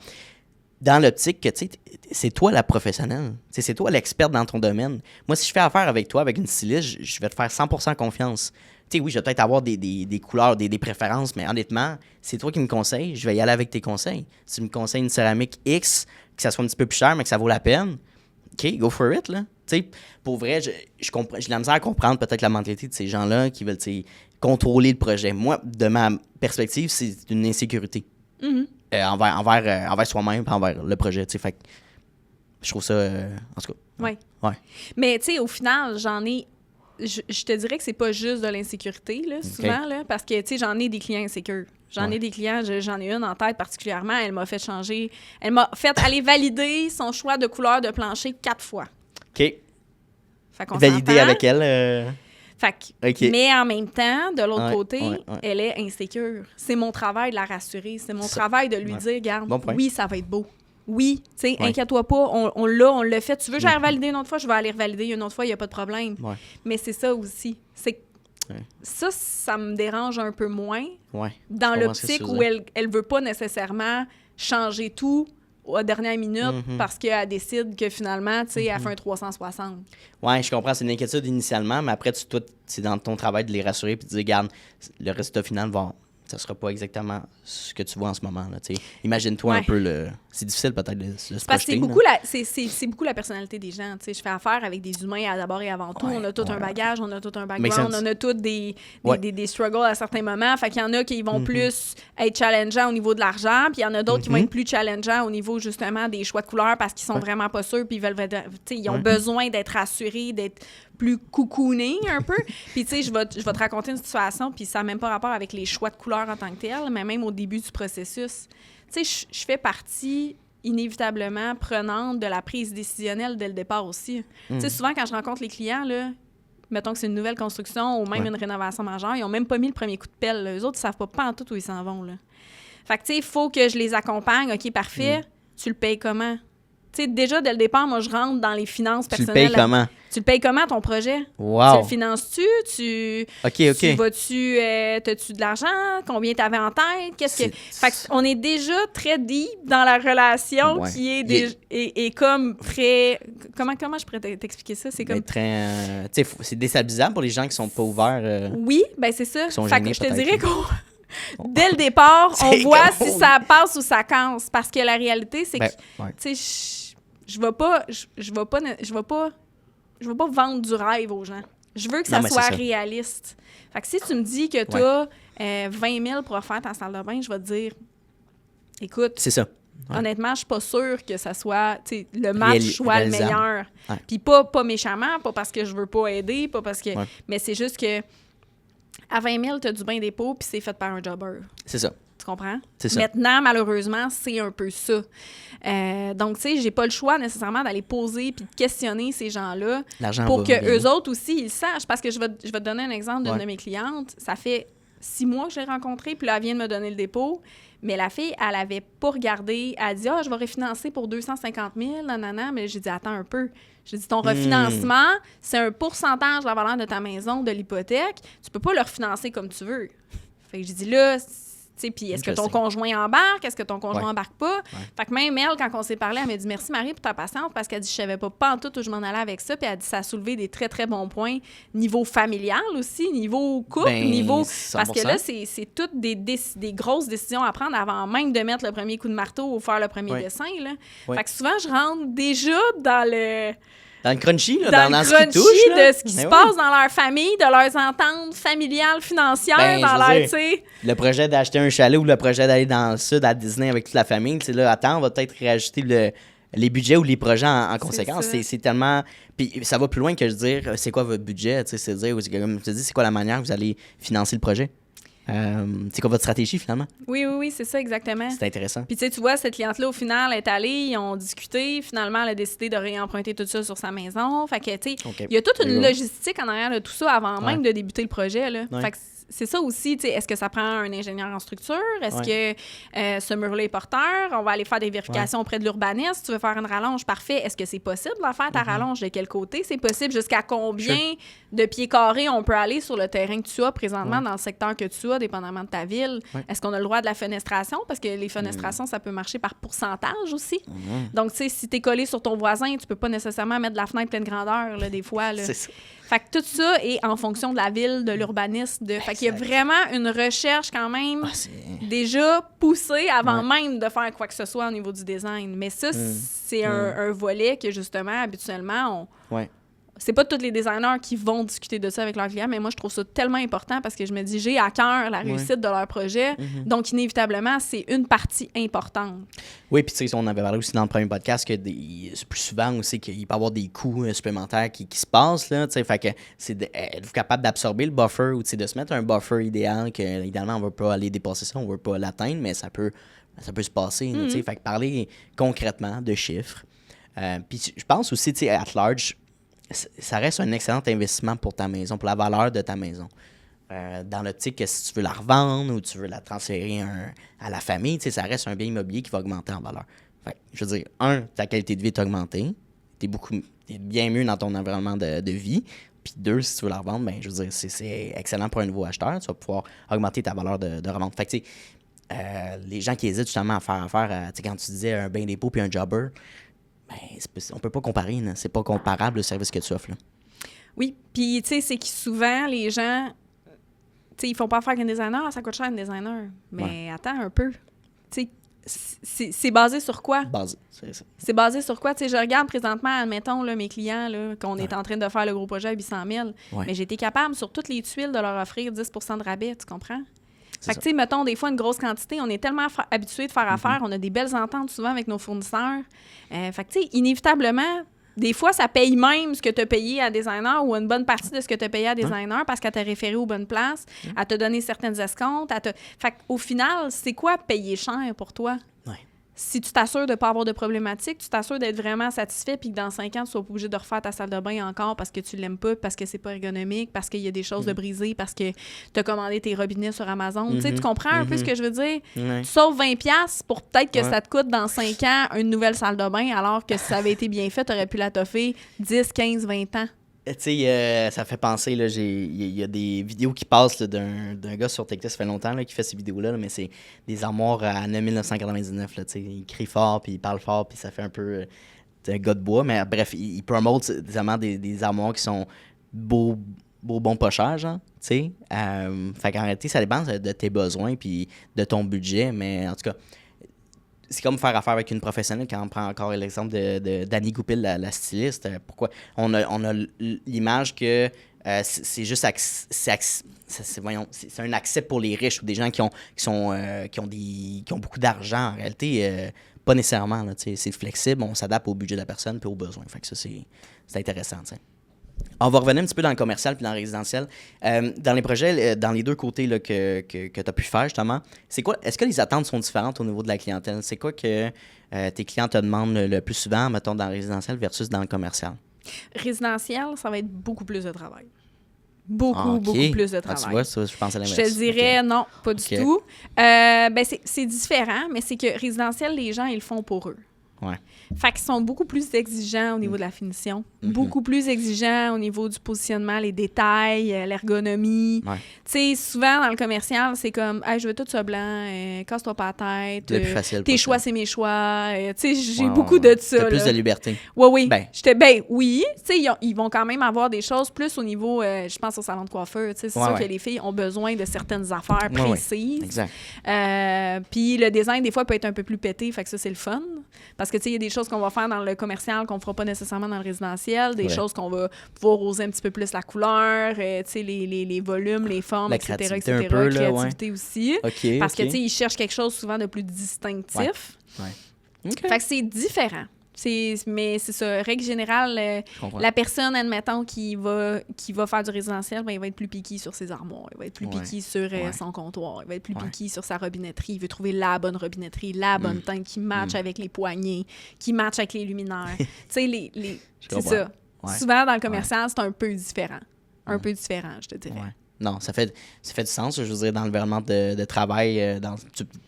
dans l'optique que, tu sais, c'est toi la professionnelle. Tu sais, c'est toi l'experte dans ton domaine. Moi, si je fais affaire avec toi, avec une styliste, je vais te faire 100% confiance. Tu sais, oui, je vais peut-être avoir des couleurs, des préférences, mais honnêtement, c'est toi qui me conseilles, je vais y aller avec tes conseils. Si tu me conseilles une céramique X, que ça soit un petit peu plus cher, mais que ça vaut la peine, OK, go for it, là. Tu sais, pour vrai, j'ai de la misère à comprendre peut-être la mentalité de ces gens-là qui veulent, tu sais, contrôler le projet. Moi, de ma perspective, c'est une insécurité envers soi-même et envers le projet, tu sais. Fait que je trouve ça, en tout cas. Oui. Ouais. Mais, tu sais, au final, je te dirais que c'est pas juste de l'insécurité, là, souvent, là, parce que, tu sais, j'en ai des clients insécures. J'en ai des clients, j'en ai une en tête particulièrement, elle m'a fait changer, elle m'a fait aller valider son choix de couleur de plancher 4 fois. OK. Fait qu'on Valider s'entend. avec elle. Fait que, OK. mais en même temps, de l'autre Ouais, côté, ouais. elle est insécure. C'est mon travail de la rassurer. C'est mon Ça- travail de lui ouais. dire, regarde, Bon point. oui, ça va être beau. Oui, tu sais, Ouais. inquiète-toi pas, on l'a fait. Tu veux que j'aille revalider une autre fois, je vais aller revalider une autre fois, il n'y a pas de problème. Ouais. Mais c'est ça aussi. C'est que Ouais. ça me dérange un peu moins Ouais. dans Je comprends ce que l'optique tu veux où dire. elle veut pas nécessairement changer tout à la dernière minute parce qu'elle décide que finalement, tu sais, elle fait un 360. Ouais, je comprends. C'est une inquiétude initialement, mais après, toi, c'est dans ton travail de les rassurer et de dire, regarde, le résultat final, ça sera pas exactement ce que tu vois en ce moment. Là, tu sais. Imagine-toi un Ouais. peu le. C'est difficile peut-être de se Parce que projeter. c'est là. beaucoup, c'est beaucoup la personnalité des gens. Tu sais, je fais affaire avec des humains d'abord et avant tout. Ouais, on a tout un ouais. bagage, on a tout un Makes background, sense. on a tous des struggles à certains moments. Fait qu'il y en a qui Mm-hmm. vont plus être challengeants au niveau de l'argent, puis il y en a d'autres qui vont être plus challengeants au niveau justement des choix de couleurs parce qu'ils sont Ouais. vraiment pas sûrs, puis ils veulent, tu sais, ils ont Ouais. besoin d'être rassurés, d'être plus cocooning un peu. Puis tu sais, je vais te raconter une situation, puis ça n'a même pas rapport avec les choix de couleurs en tant que tel, mais même au début du processus. Tu sais, je fais partie inévitablement prenante de la prise décisionnelle dès le départ aussi. Tu sais, souvent, quand je rencontre les clients, là, mettons que c'est une nouvelle construction ou même Ouais. une rénovation majeure, ils n'ont même pas mis le premier coup de pelle. Là. Eux autres, ils ne savent pas en tout où ils s'en vont. Là. Fait que, tu sais, il faut que je les accompagne. OK, parfait. Tu le payes comment? Tu sais, déjà, dès le départ, moi, je rentre dans les finances Tu le personnelles. payes comment? Tu le payes comment, ton projet? Tu Wow. le finances-tu? OK. Tu vas-tu... t'as-tu de l'argent? Combien t'avais en tête? Qu'est-ce que... Fait qu'on est déjà très deep dans la relation Ouais. qui est, Il est comme très... Comment je pourrais t'expliquer ça? C'est comme... Tu sais, c'est déstabilisant pour les gens qui sont pas ouverts. Oui, ben c'est ça. sont Fait gênés, que je te peut-être. dirais qu'on... Dès le départ, on C'est voit comme- si ça passe ou ça casse. Parce que la réalité, c'est Ben, que, ouais. tu sais, je vais pas vendre du rêve aux gens. Je veux que ça Non, mais soit c'est ça. réaliste. Fait que si tu me dis que tu as 20 000 pour refaire ta salle de bain, je vais te dire, écoute, C'est ça. Ouais. honnêtement, je suis pas sûre que ça soit, tu sais, le match soit le réalisable. meilleur. Ouais. Puis pas méchamment, pas parce que je veux pas aider, pas parce que... Ouais. Mais c'est juste que à 20 000, tu as du bain dépôt, puis c'est fait par un jobber. C'est ça. Tu comprends? C'est ça. Maintenant, malheureusement, c'est un peu ça. Donc, tu sais, j'ai pas le choix nécessairement d'aller poser puis de questionner ces gens-là L'argent pour va que bien. eux autres aussi, ils sachent. Parce que je vais te donner un exemple d'une Ouais. de mes clientes. Ça fait 6 mois que je l'ai rencontrée, puis là, elle vient de me donner le dépôt. Mais la fille, elle avait pas regardé. Elle a dit, je vais refinancer pour 250 000, nanana. Mais j'ai dit, attends un peu. J'ai dit, ton refinancement, c'est un pourcentage de la valeur de ta maison, de l'hypothèque. Tu peux pas le refinancer comme tu veux. Fait que j'ai dit, là, tu Puis est-ce que ton conjoint embarque? Est-ce que ton conjoint embarque pas? Ouais. Fait que même elle, quand on s'est parlé, elle m'a dit merci Marie pour ta patience parce qu'elle dit je savais pas en tout où je m'en allais avec ça. Puis elle dit ça a soulevé des très, très bons points. Niveau familial aussi, niveau couple, niveau. 100%. Parce que là, c'est toutes des grosses décisions à prendre avant même de mettre le premier coup de marteau ou faire le premier dessin. Là. Fait que souvent, je rentre déjà dans le. Dans le crunchy, là, dans dans le ce qui crunchy touche. Là. De ce qui se passe dans leur famille, de leurs ententes familiales, financières, dans leur, tu sais. Le projet d'acheter un chalet ou le projet d'aller dans le sud à Disney avec toute la famille, tu sais, là, attends, on va peut-être réajuster les budgets ou les projets en conséquence. C'est tellement... Puis ça va plus loin que je dire, c'est quoi votre budget, tu sais, c'est dire, comme je te dis, c'est quoi la manière que vous allez financer le projet. C'est quoi votre stratégie, finalement? Oui, c'est ça, exactement. C'est intéressant. Puis, tu vois, cette cliente-là, au final, est allée, ils ont discuté. Finalement, elle a décidé de réemprunter tout ça sur sa maison. Fait que, tu sais, il y a toute une logistique en arrière de tout ça avant même de débuter le projet, là. Fait que c'est ça aussi, tu sais, est-ce que ça prend un ingénieur en structure? Est-ce que ce mur-là est porteur? On va aller faire des vérifications auprès de l'urbaniste. Tu veux faire une rallonge? Parfait. Est-ce que c'est possible de faire ta rallonge? De quel côté c'est possible? Jusqu'à combien de pieds carrés on peut aller sur le terrain que tu as présentement dans le secteur que tu as, dépendamment de ta ville? Est-ce qu'on a le droit de la fenestration? Parce que les fenestrations, ça peut marcher par pourcentage aussi. Donc, tu sais, si tu es collé sur ton voisin, tu peux pas nécessairement mettre de la fenêtre pleine grandeur, là, des fois. Là. C'est ça. Fait que tout ça est en fonction de la ville, de l'urbanisme. Fait qu'il y a vraiment une recherche quand même déjà poussée avant même de faire quoi que ce soit au niveau du design. Mais ça, c'est un volet que, justement, habituellement, c'est pas tous les designers qui vont discuter de ça avec leurs clients, mais moi, je trouve ça tellement important parce que je me dis, j'ai à cœur la réussite de leur projet. Donc, inévitablement, c'est une partie importante. Oui, puis tu sais, on avait parlé aussi dans le premier podcast que plus souvent aussi qu'il peut y avoir des coûts supplémentaires qui se passent, là, tu sais, fait que êtes-vous capable d'absorber le buffer ou, tu sais, de se mettre un buffer idéal que, idéalement, on ne veut pas aller dépasser ça, on ne veut pas l'atteindre, mais ça peut se passer, tu sais, fait que parler concrètement de chiffres. Puis je pense aussi, tu sais, at large, ça reste un excellent investissement pour ta maison, pour la valeur de ta maison. Dans l'optique que si tu veux la revendre ou tu veux la transférer à la famille, ça reste un bien immobilier qui va augmenter en valeur. Fait que, je veux dire, ta qualité de vie est augmentée. T'es bien mieux dans ton environnement de vie. Puis 2, si tu veux la revendre, ben, je veux dire, c'est excellent pour un nouveau acheteur. Tu vas pouvoir augmenter ta valeur de revente. Fait que, tu sais, les gens qui hésitent justement à faire affaire à, quand tu disais un bain dépôt puis un jobber, ben, on peut pas comparer. Là. C'est pas comparable le service que tu offres. Là. Oui. Puis, tu sais, c'est que souvent, les gens, tu sais, ils font pas affaire avec un designer. Ça coûte cher un designer. Mais attends un peu. Tu sais, c'est basé sur quoi? C'est ça. C'est basé sur quoi? Tu sais, je regarde présentement, admettons, là, mes clients, là, qu'on est en train de faire le gros projet à 800 000. Mais j'ai été capable, sur toutes les tuiles, de leur offrir 10 % de rabais. Tu comprends? Fait que, tu sais, mettons, des fois, une grosse quantité, on est tellement habitué de faire affaire, on a des belles ententes souvent avec nos fournisseurs. Fait que, tu sais, inévitablement, des fois, ça paye même ce que tu as payé à designer ou une bonne partie de ce que tu as payé à designer parce qu'elle t'a référé aux bonnes places, elle t'a donné certaines escomptes. Fait qu'au final, c'est quoi payer cher pour toi? Si tu t'assures de ne pas avoir de problématiques, tu t'assures d'être vraiment satisfait puis que dans 5 ans, tu ne sois pas obligé de refaire ta salle de bain encore parce que tu ne l'aimes pas, parce que c'est pas ergonomique, parce qu'il y a des choses de brisées, parce que tu as commandé tes robinets sur Amazon. Tu sais, tu comprends un peu ce que je veux dire? Tu sauves 20$ pour peut-être que ça te coûte dans 5 ans une nouvelle salle de bain, alors que si ça avait été bien fait, tu aurais pu la toffer 10, 15, 20 ans. Tu sais, ça fait penser, là, il y a des vidéos qui passent là, d'un gars sur TikTok, ça fait longtemps là, qui fait ces vidéos-là, mais c'est des armoires à 999. Là, il crie fort, puis il parle fort, puis ça fait un peu un gars de bois. Mais bref, il promote des armoires qui sont beaux, bons, pas chers, genre, tu sais. Fait qu'en réalité, ça dépend de tes besoins, puis de ton budget, mais en tout cas... C'est comme faire affaire avec une professionnelle quand on prend encore l'exemple d'Annie Goupil, la styliste. Pourquoi? On a l'image que c'est juste c'est un accès pour les riches ou des gens qui ont beaucoup d'argent. En réalité, pas nécessairement. Là, c'est flexible, on s'adapte au budget de la personne et aux besoins. Fait que ça, c'est intéressant. T'sais. On va revenir un petit peu dans le commercial puis dans le résidentiel. Dans les projets, dans les deux côtés là, que tu as pu faire, justement, c'est quoi? Est-ce que les attentes sont différentes au niveau de la clientèle? C'est quoi que tes clients te demandent le plus souvent, mettons, dans le résidentiel versus dans le commercial? Résidentiel, ça va être beaucoup plus de travail. Beaucoup plus de travail. Tu vois, ça, je pense à l'inverse. Je te dirais non, pas du tout. C'est différent, mais c'est que résidentiel, les gens, ils le font pour eux. Ouais. Fait qu'ils sont beaucoup plus exigeants au niveau de la finition. Beaucoup plus exigeants au niveau du positionnement, les détails, l'ergonomie. Ouais. Tu sais, souvent, dans le commercial, c'est comme « Hey, je veux tout ça blanc, casse-toi pas la tête. Le plus facile tes choix, possible. c'est mes choix. » Tu sais, j'ai Ouais, beaucoup ouais. de ça. T'as plus là. de liberté. Oui. Ben. Oui. Tu sais, ils vont quand même avoir des choses plus au niveau, je pense au salon de coiffeur. Tu sais, c'est sûr que les filles ont besoin de certaines affaires précises. Exact. Puis le design, des fois, peut être un peu plus pété. Fait que ça, c'est le fun. Parce que, tu sais, il y a des choses qu'on va faire dans le commercial qu'on fera pas nécessairement dans le résidentiel. Des choses qu'on va pouvoir oser un petit peu plus la couleur, tu sais, les volumes, les formes, La etc. créativité un peu, là, créativité aussi. OK, Parce que, OK. tu sais, ils cherchent quelque chose souvent de plus distinctif. Ouais. OK. Fait que c'est différent. Mais c'est ça, règle générale, Je comprends. la personne, admettons, qui va faire du résidentiel, ben, il va être plus piqué sur ses armoires, il va être plus piqué sur son comptoir, il va être plus piqué sur sa robinetterie, il veut trouver la bonne robinetterie, la bonne teinte qui match avec les poignées, qui match avec les luminaires. Tu sais, c'est ça. Ouais. Souvent, dans le commercial, c'est un peu différent. Un peu différent, je te dirais. Ouais. Non, ça fait du sens, je veux dire, dans l'environnement de travail,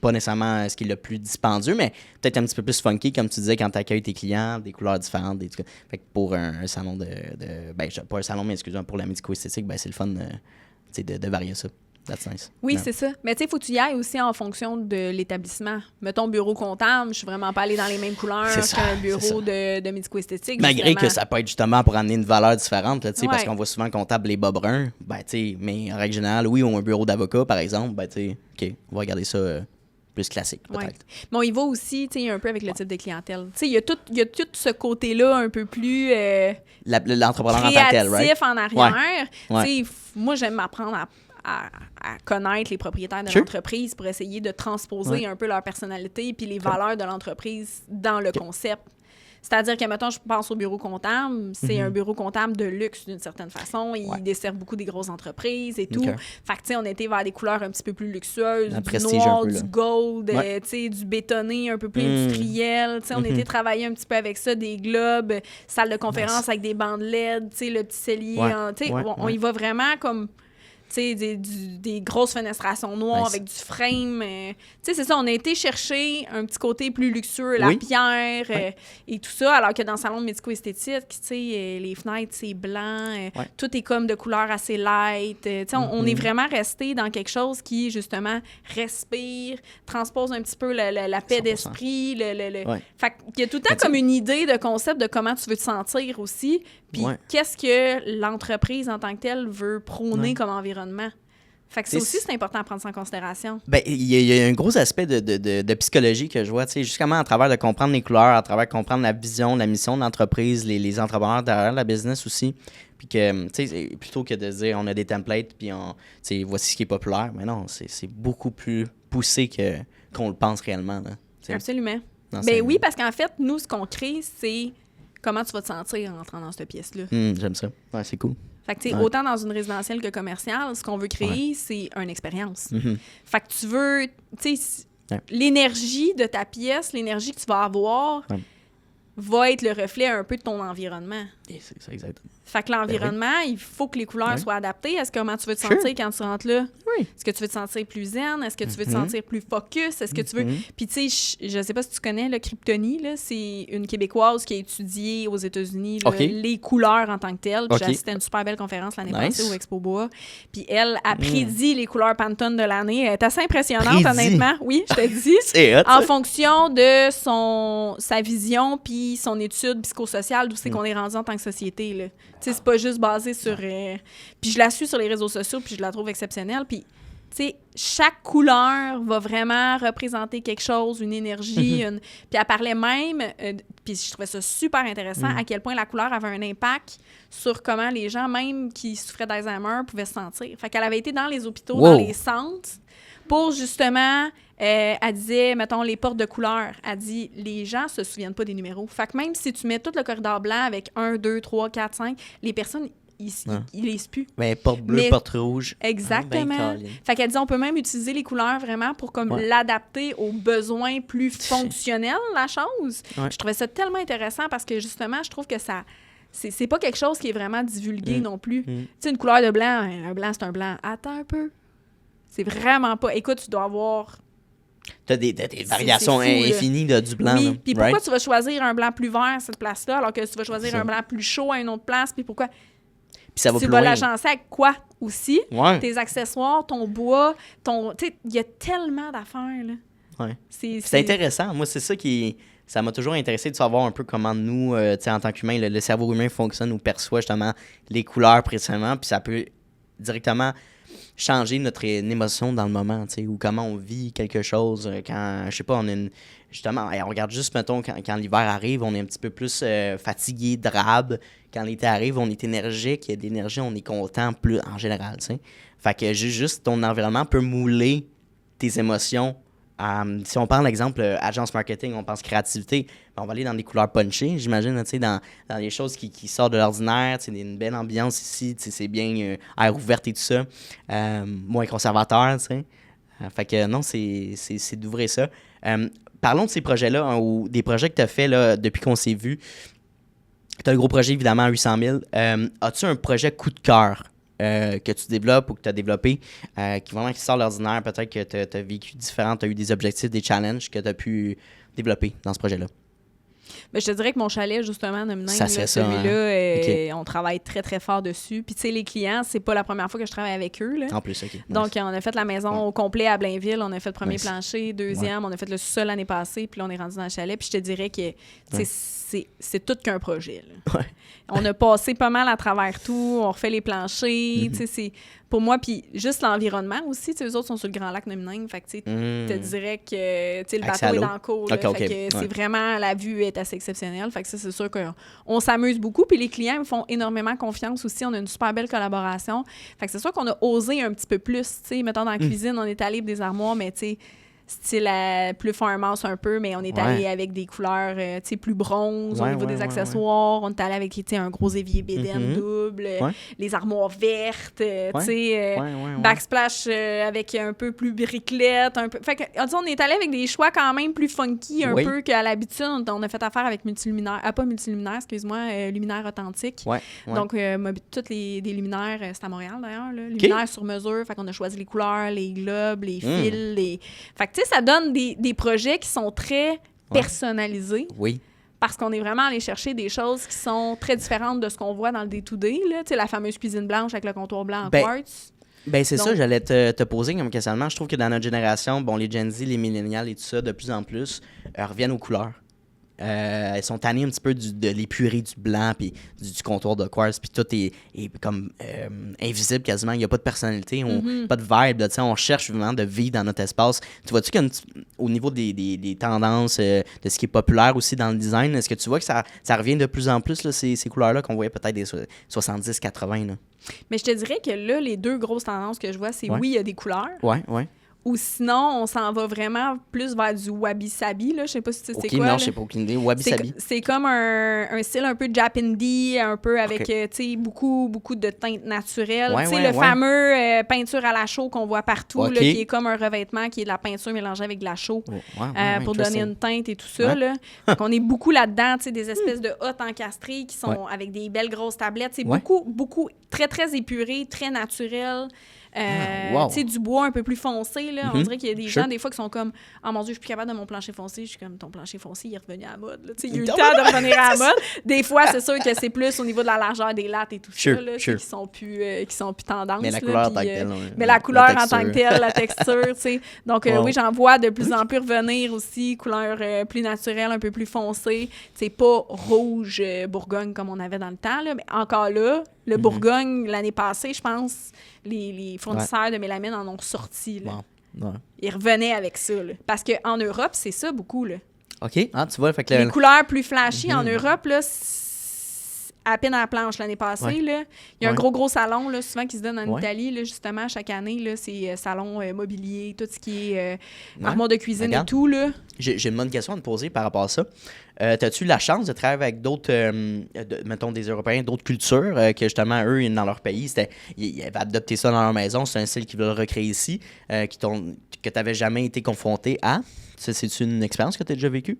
pas nécessairement ce qui est le plus dispendieux, mais peut-être un petit peu plus funky, comme tu disais, quand tu accueilles tes clients, des couleurs différentes. Fait que pour un salon pas un salon, mais excusez-moi, pour la médico-esthétique, ben, c'est le fun de varier ça. That's nice. Oui, Non. c'est ça. Mais tu sais, il faut que tu y ailles aussi en fonction de l'établissement. Mettons, bureau comptable, je suis vraiment pas allée dans les mêmes couleurs qu'un bureau de médico-esthétique. Malgré que ça peut être justement pour amener une valeur différente, là, parce Ouais. qu'on voit souvent le comptable les bas bruns, ben, mais en règle générale, oui, ou un bureau d'avocat, par exemple, ben, OK, on va regarder ça plus classique, peut-être. Ouais. Bon, il va aussi, tu sais, un peu avec le type de clientèle. Tu sais, il y a tout ce côté-là un peu plus L'entrepreneur en tant que tel, right? créatif en arrière. Ouais. Tu sais, moi, j'aime m'apprendre à connaître les propriétaires de l'entreprise pour essayer de transposer un peu leur personnalité puis les valeurs de l'entreprise dans le concept. C'est-à-dire que, mettons, je pense au bureau comptable, c'est un bureau comptable de luxe d'une certaine façon. Il dessert beaucoup des grosses entreprises et tout. Okay. Fait que, tu sais, on était vers des couleurs un petit peu plus luxueuses, Un du prestige noir, un peu, du là. gold, tu sais, du bétonné un peu plus industriel. Tu sais, on était travailler un petit peu avec ça, des globes, salle de conférence avec des bandes LED, tu sais, le petit cellier. Tu sais, on y va vraiment comme... Tu sais, des grosses fenestrations noires avec du frame. Tu sais, c'est ça, on a été chercher un petit côté plus luxueux, la pierre et tout ça, alors que dans le salon de médico-esthétique, tu sais, les fenêtres, c'est blanc, tout est comme de couleur assez light. Tu sais, on est vraiment resté dans quelque chose qui, justement, respire, transpose un petit peu la paix 100%. d'esprit. Fait qu'il y a tout le temps comme une idée de concept de comment tu veux te sentir aussi, puis qu'est-ce que l'entreprise en tant que telle veut prôner comme environnement. Fait que ça aussi, c'est important à prendre ça en considération. Ben, il y a un gros aspect de psychologie que je vois, tu sais, justement à travers de comprendre les couleurs, à travers de comprendre la vision, la mission de l'entreprise, les entrepreneurs derrière la business aussi. Puis que, tu sais, plutôt que de dire on a des templates, puis voici ce qui est populaire, mais non, c'est beaucoup plus poussé qu'on le pense réellement. Là, absolument. Non, ben oui, parce qu'en fait, nous, ce qu'on crée, c'est comment tu vas te sentir en entrant dans cette pièce-là. J'aime ça. Ouais, c'est cool. Fait que, tu sais, autant dans une résidentielle que commerciale, ce qu'on veut créer, c'est une expérience. Fait que tu veux, tu sais, l'énergie de ta pièce, l'énergie que tu vas avoir, va être le reflet un peu de ton environnement. C'est ça, exactement. Fait que l'environnement, il faut que les couleurs soient adaptées à comment tu veux te sentir quand tu rentres là. Oui. Est-ce que tu veux te sentir plus zen? Est-ce que tu veux te sentir plus focus? Est-ce que tu veux... Puis tu sais, je sais pas si tu connais le Kryptonie, là, c'est une Québécoise qui a étudié aux États-Unis là, les couleurs en tant que telles. Puis j'ai assisté à une super belle conférence l'année passée au Expo Bois. Puis elle a prédit les couleurs Pantone de l'année. Elle est assez impressionnante, honnêtement. Oui, je te dis. C'est hot, en ça. fonction de sa vision puis son étude psychosociale, d'où c'est qu'on est rendu en tant que société, là. Tu sais, c'est pas juste basé sur... Puis je la suis sur les réseaux sociaux, puis je la trouve exceptionnelle. Puis, tu sais, chaque couleur va vraiment représenter quelque chose, une énergie. Puis elle parlait même, puis je trouvais ça super intéressant, à quel point la couleur avait un impact sur comment les gens, même qui souffraient d'Alzheimer, pouvaient se sentir. Fait qu'elle avait été dans les hôpitaux, dans les centres, pour justement... elle disait, mettons, les portes de couleur. Elle dit, les gens se souviennent pas des numéros. Fait que même si tu mets tout le corridor blanc avec 1, 2, 3, 4, 5, les personnes, ils lisent plus. Ben, porte bleue, porte rouge. Exactement. Fait qu'elle dit, on peut même utiliser les couleurs vraiment pour comme l'adapter aux besoins plus fonctionnels, la chose. Je trouvais ça tellement intéressant parce que, justement, je trouve que ça... C'est pas quelque chose qui est vraiment divulgué non plus. Tu sais, une couleur de blanc, un blanc, c'est un blanc. Attends un peu. C'est vraiment pas... Écoute, tu dois avoir... Tu as des variations c'est fou, infinies du blanc. Oui, là. puis pourquoi tu vas choisir un blanc plus vert à cette place-là, alors que tu vas choisir un blanc plus chaud à une autre place, puis pourquoi? Puis ça va tu plus vas loin. l'agencer avec quoi aussi? Ouais. Tes accessoires, ton bois, ton... Tu sais, il y a tellement d'affaires, là. Ouais. C'est intéressant. Moi, c'est ça qui... Ça m'a toujours intéressé de savoir un peu comment nous, tu sais, en tant qu'humains, le cerveau humain fonctionne ou perçoit justement les couleurs précisément, puis ça peut directement changer notre émotion dans le moment, tu sais, ou comment on vit quelque chose quand, je sais pas, on a une... Justement, on regarde juste, mettons, quand l'hiver arrive, on est un petit peu plus fatigué, drabe. Quand l'été arrive, on est énergique, il y a de l'énergie, on est content plus en général, tu sais. Fait que juste ton environnement peut mouler tes émotions. Si on parle, exemple, agence marketing, on pense créativité, on va aller dans des couleurs punchées, j'imagine, tu sais, dans les choses qui sortent de l'ordinaire, tu sais, une belle ambiance ici, tu sais, c'est bien air ouvert et tout ça, moins conservateur, tu sais. Fait que non, c'est d'ouvrir ça. Parlons de ces projets-là, hein, ou des projets que tu as fait là, depuis qu'on s'est vu. Tu as le gros projet, évidemment, à 800 000. As-tu un projet coup de cœur que tu développes ou que tu as développé qui sort de l'ordinaire? Peut-être que tu as vécu différent, tu as eu des objectifs, des challenges que tu as pu développer dans ce projet-là. Ben, je te dirais que mon chalet, justement, de Menang, Ça serait ça, celui-là, on travaille très, très fort dessus. Puis, tu sais, les clients, c'est pas la première fois que je travaille avec eux. Là. En plus, OK. Nice. Donc, on a fait la maison au complet à Blainville. On a fait le premier plancher, deuxième. On a fait le sous-sol l'année passée. Puis là, on est rendu dans le chalet. Puis je te dirais que c'est tout qu'un projet. Là. Ouais. On a passé pas mal à travers tout. On refait les planchers. Tu sais, c'est... Pour moi, puis juste l'environnement aussi, tu sais, eux autres sont sur le Grand Lac de Menang, fait que tu sais, te dirais que, tu sais, le bateau est dans le cours, là, fait que c'est vraiment, la vue est assez exceptionnelle, fait que ça, c'est sûr qu'on s'amuse beaucoup, puis les clients me font énormément confiance aussi, on a une super belle collaboration, fait que c'est sûr qu'on a osé un petit peu plus, tu sais, mettons dans la cuisine, on est allé pour des armoires, mais tu sais, style plus farmhouse un peu, mais on est allé avec des couleurs tu sais, plus bronze au niveau des accessoires. On est allé avec un gros évier BDM double, les armoires vertes, tu sais, backsplash avec un peu plus bricolette. Un peu... Fait que, on est allé avec des choix quand même plus funky un peu qu'à l'habitude. On a fait affaire avec multiluminaire, pas multiluminaire, excuse-moi, luminaire authentique. Donc, tous des luminaires, c'est à Montréal d'ailleurs, là, luminaire sur mesure. Fait qu'on a choisi les couleurs, les globes, les fils, les... Fait que ça donne des projets qui sont très personnalisés. Oui. Parce qu'on est vraiment allé chercher des choses qui sont très différentes de ce qu'on voit dans le day-to-day. Tu sais, la fameuse cuisine blanche avec le comptoir blanc en quartz. Ben c'est ça, j'allais te poser comme questionnement. Je trouve que dans notre génération, bon, les Gen Z, les millénials et tout ça, de plus en plus, reviennent aux couleurs. Elles sont tannées un petit peu de l'épurerie du blanc puis du comptoir de quartz, puis tout est comme invisible quasiment. Il n'y a pas de personnalité, pas de vibe. Là, on cherche vraiment de vivre dans notre espace. Tu vois-tu qu'au niveau des tendances, de ce qui est populaire aussi dans le design, est-ce que tu vois que ça revient de plus en plus, là, ces couleurs-là qu'on voyait peut-être des 70-80? Mais je te dirais que là, les deux grosses tendances que je vois, c'est oui, il y a des couleurs. Ouais. Ou sinon, on s'en va vraiment plus vers du wabi-sabi, là. Je sais pas si tu sais c'est quoi. Non, je sais pas aucune idée. Wabi-sabi. C'est comme un style un peu Japandi, un peu avec, tu sais, beaucoup de teintes naturelles. Tu sais, le fameux peinture à la chaux qu'on voit partout, là, qui est comme un revêtement qui est de la peinture mélangée avec de la chaux pour donner une teinte et tout ça, là. Donc, on est beaucoup là-dedans, tu sais, des espèces de hottes encastrées qui sont avec des belles grosses tablettes. C'est beaucoup, très, très épuré, très naturel. Tu sais, du bois un peu plus foncé, là. On dirait qu'il y a des gens, des fois, qui sont comme « Oh mon Dieu, je suis plus capable de mon plancher foncé. » Je suis comme « Ton plancher foncé, il est revenu à la mode. » Tu sais, il y a eu le temps de revenir à la mode. Des fois, c'est sûr que c'est plus au niveau de la largeur des lattes et tout ça, là, qui sont plus tendances. Mais la couleur en tant que telle. Mais la couleur en tant que telle, la texture, tu sais. Donc, oui, j'en vois de plus en plus revenir aussi, couleur plus naturelle, un peu plus foncée. C'est pas rouge Bourgogne comme on avait dans le temps, là, mais encore là, le Bourgogne, l'année passée, je pense, les fournisseurs de mélamine en ont sorti. Là. Ils revenaient avec ça. Là. Parce qu'en Europe, c'est ça beaucoup. Là. OK. Ah, tu vois, fait que les couleurs plus flashy en Europe, là, à peine à la planche l'année passée. Là. Il y a un gros salon là, souvent qui se donne en Italie, là, justement, chaque année. Là, c'est salon mobilier, tout ce qui est armoire de cuisine et tout. Là. J'ai une bonne question à te poser par rapport à ça. T'as-tu eu la chance de travailler avec d'autres, mettons des Européens, d'autres cultures, que justement, eux, dans leur pays, ils avaient adopté ça dans leur maison, c'est un style qu'ils veulent recréer ici, que tu n'avais jamais été confronté à? C'est une expérience que tu as déjà vécue?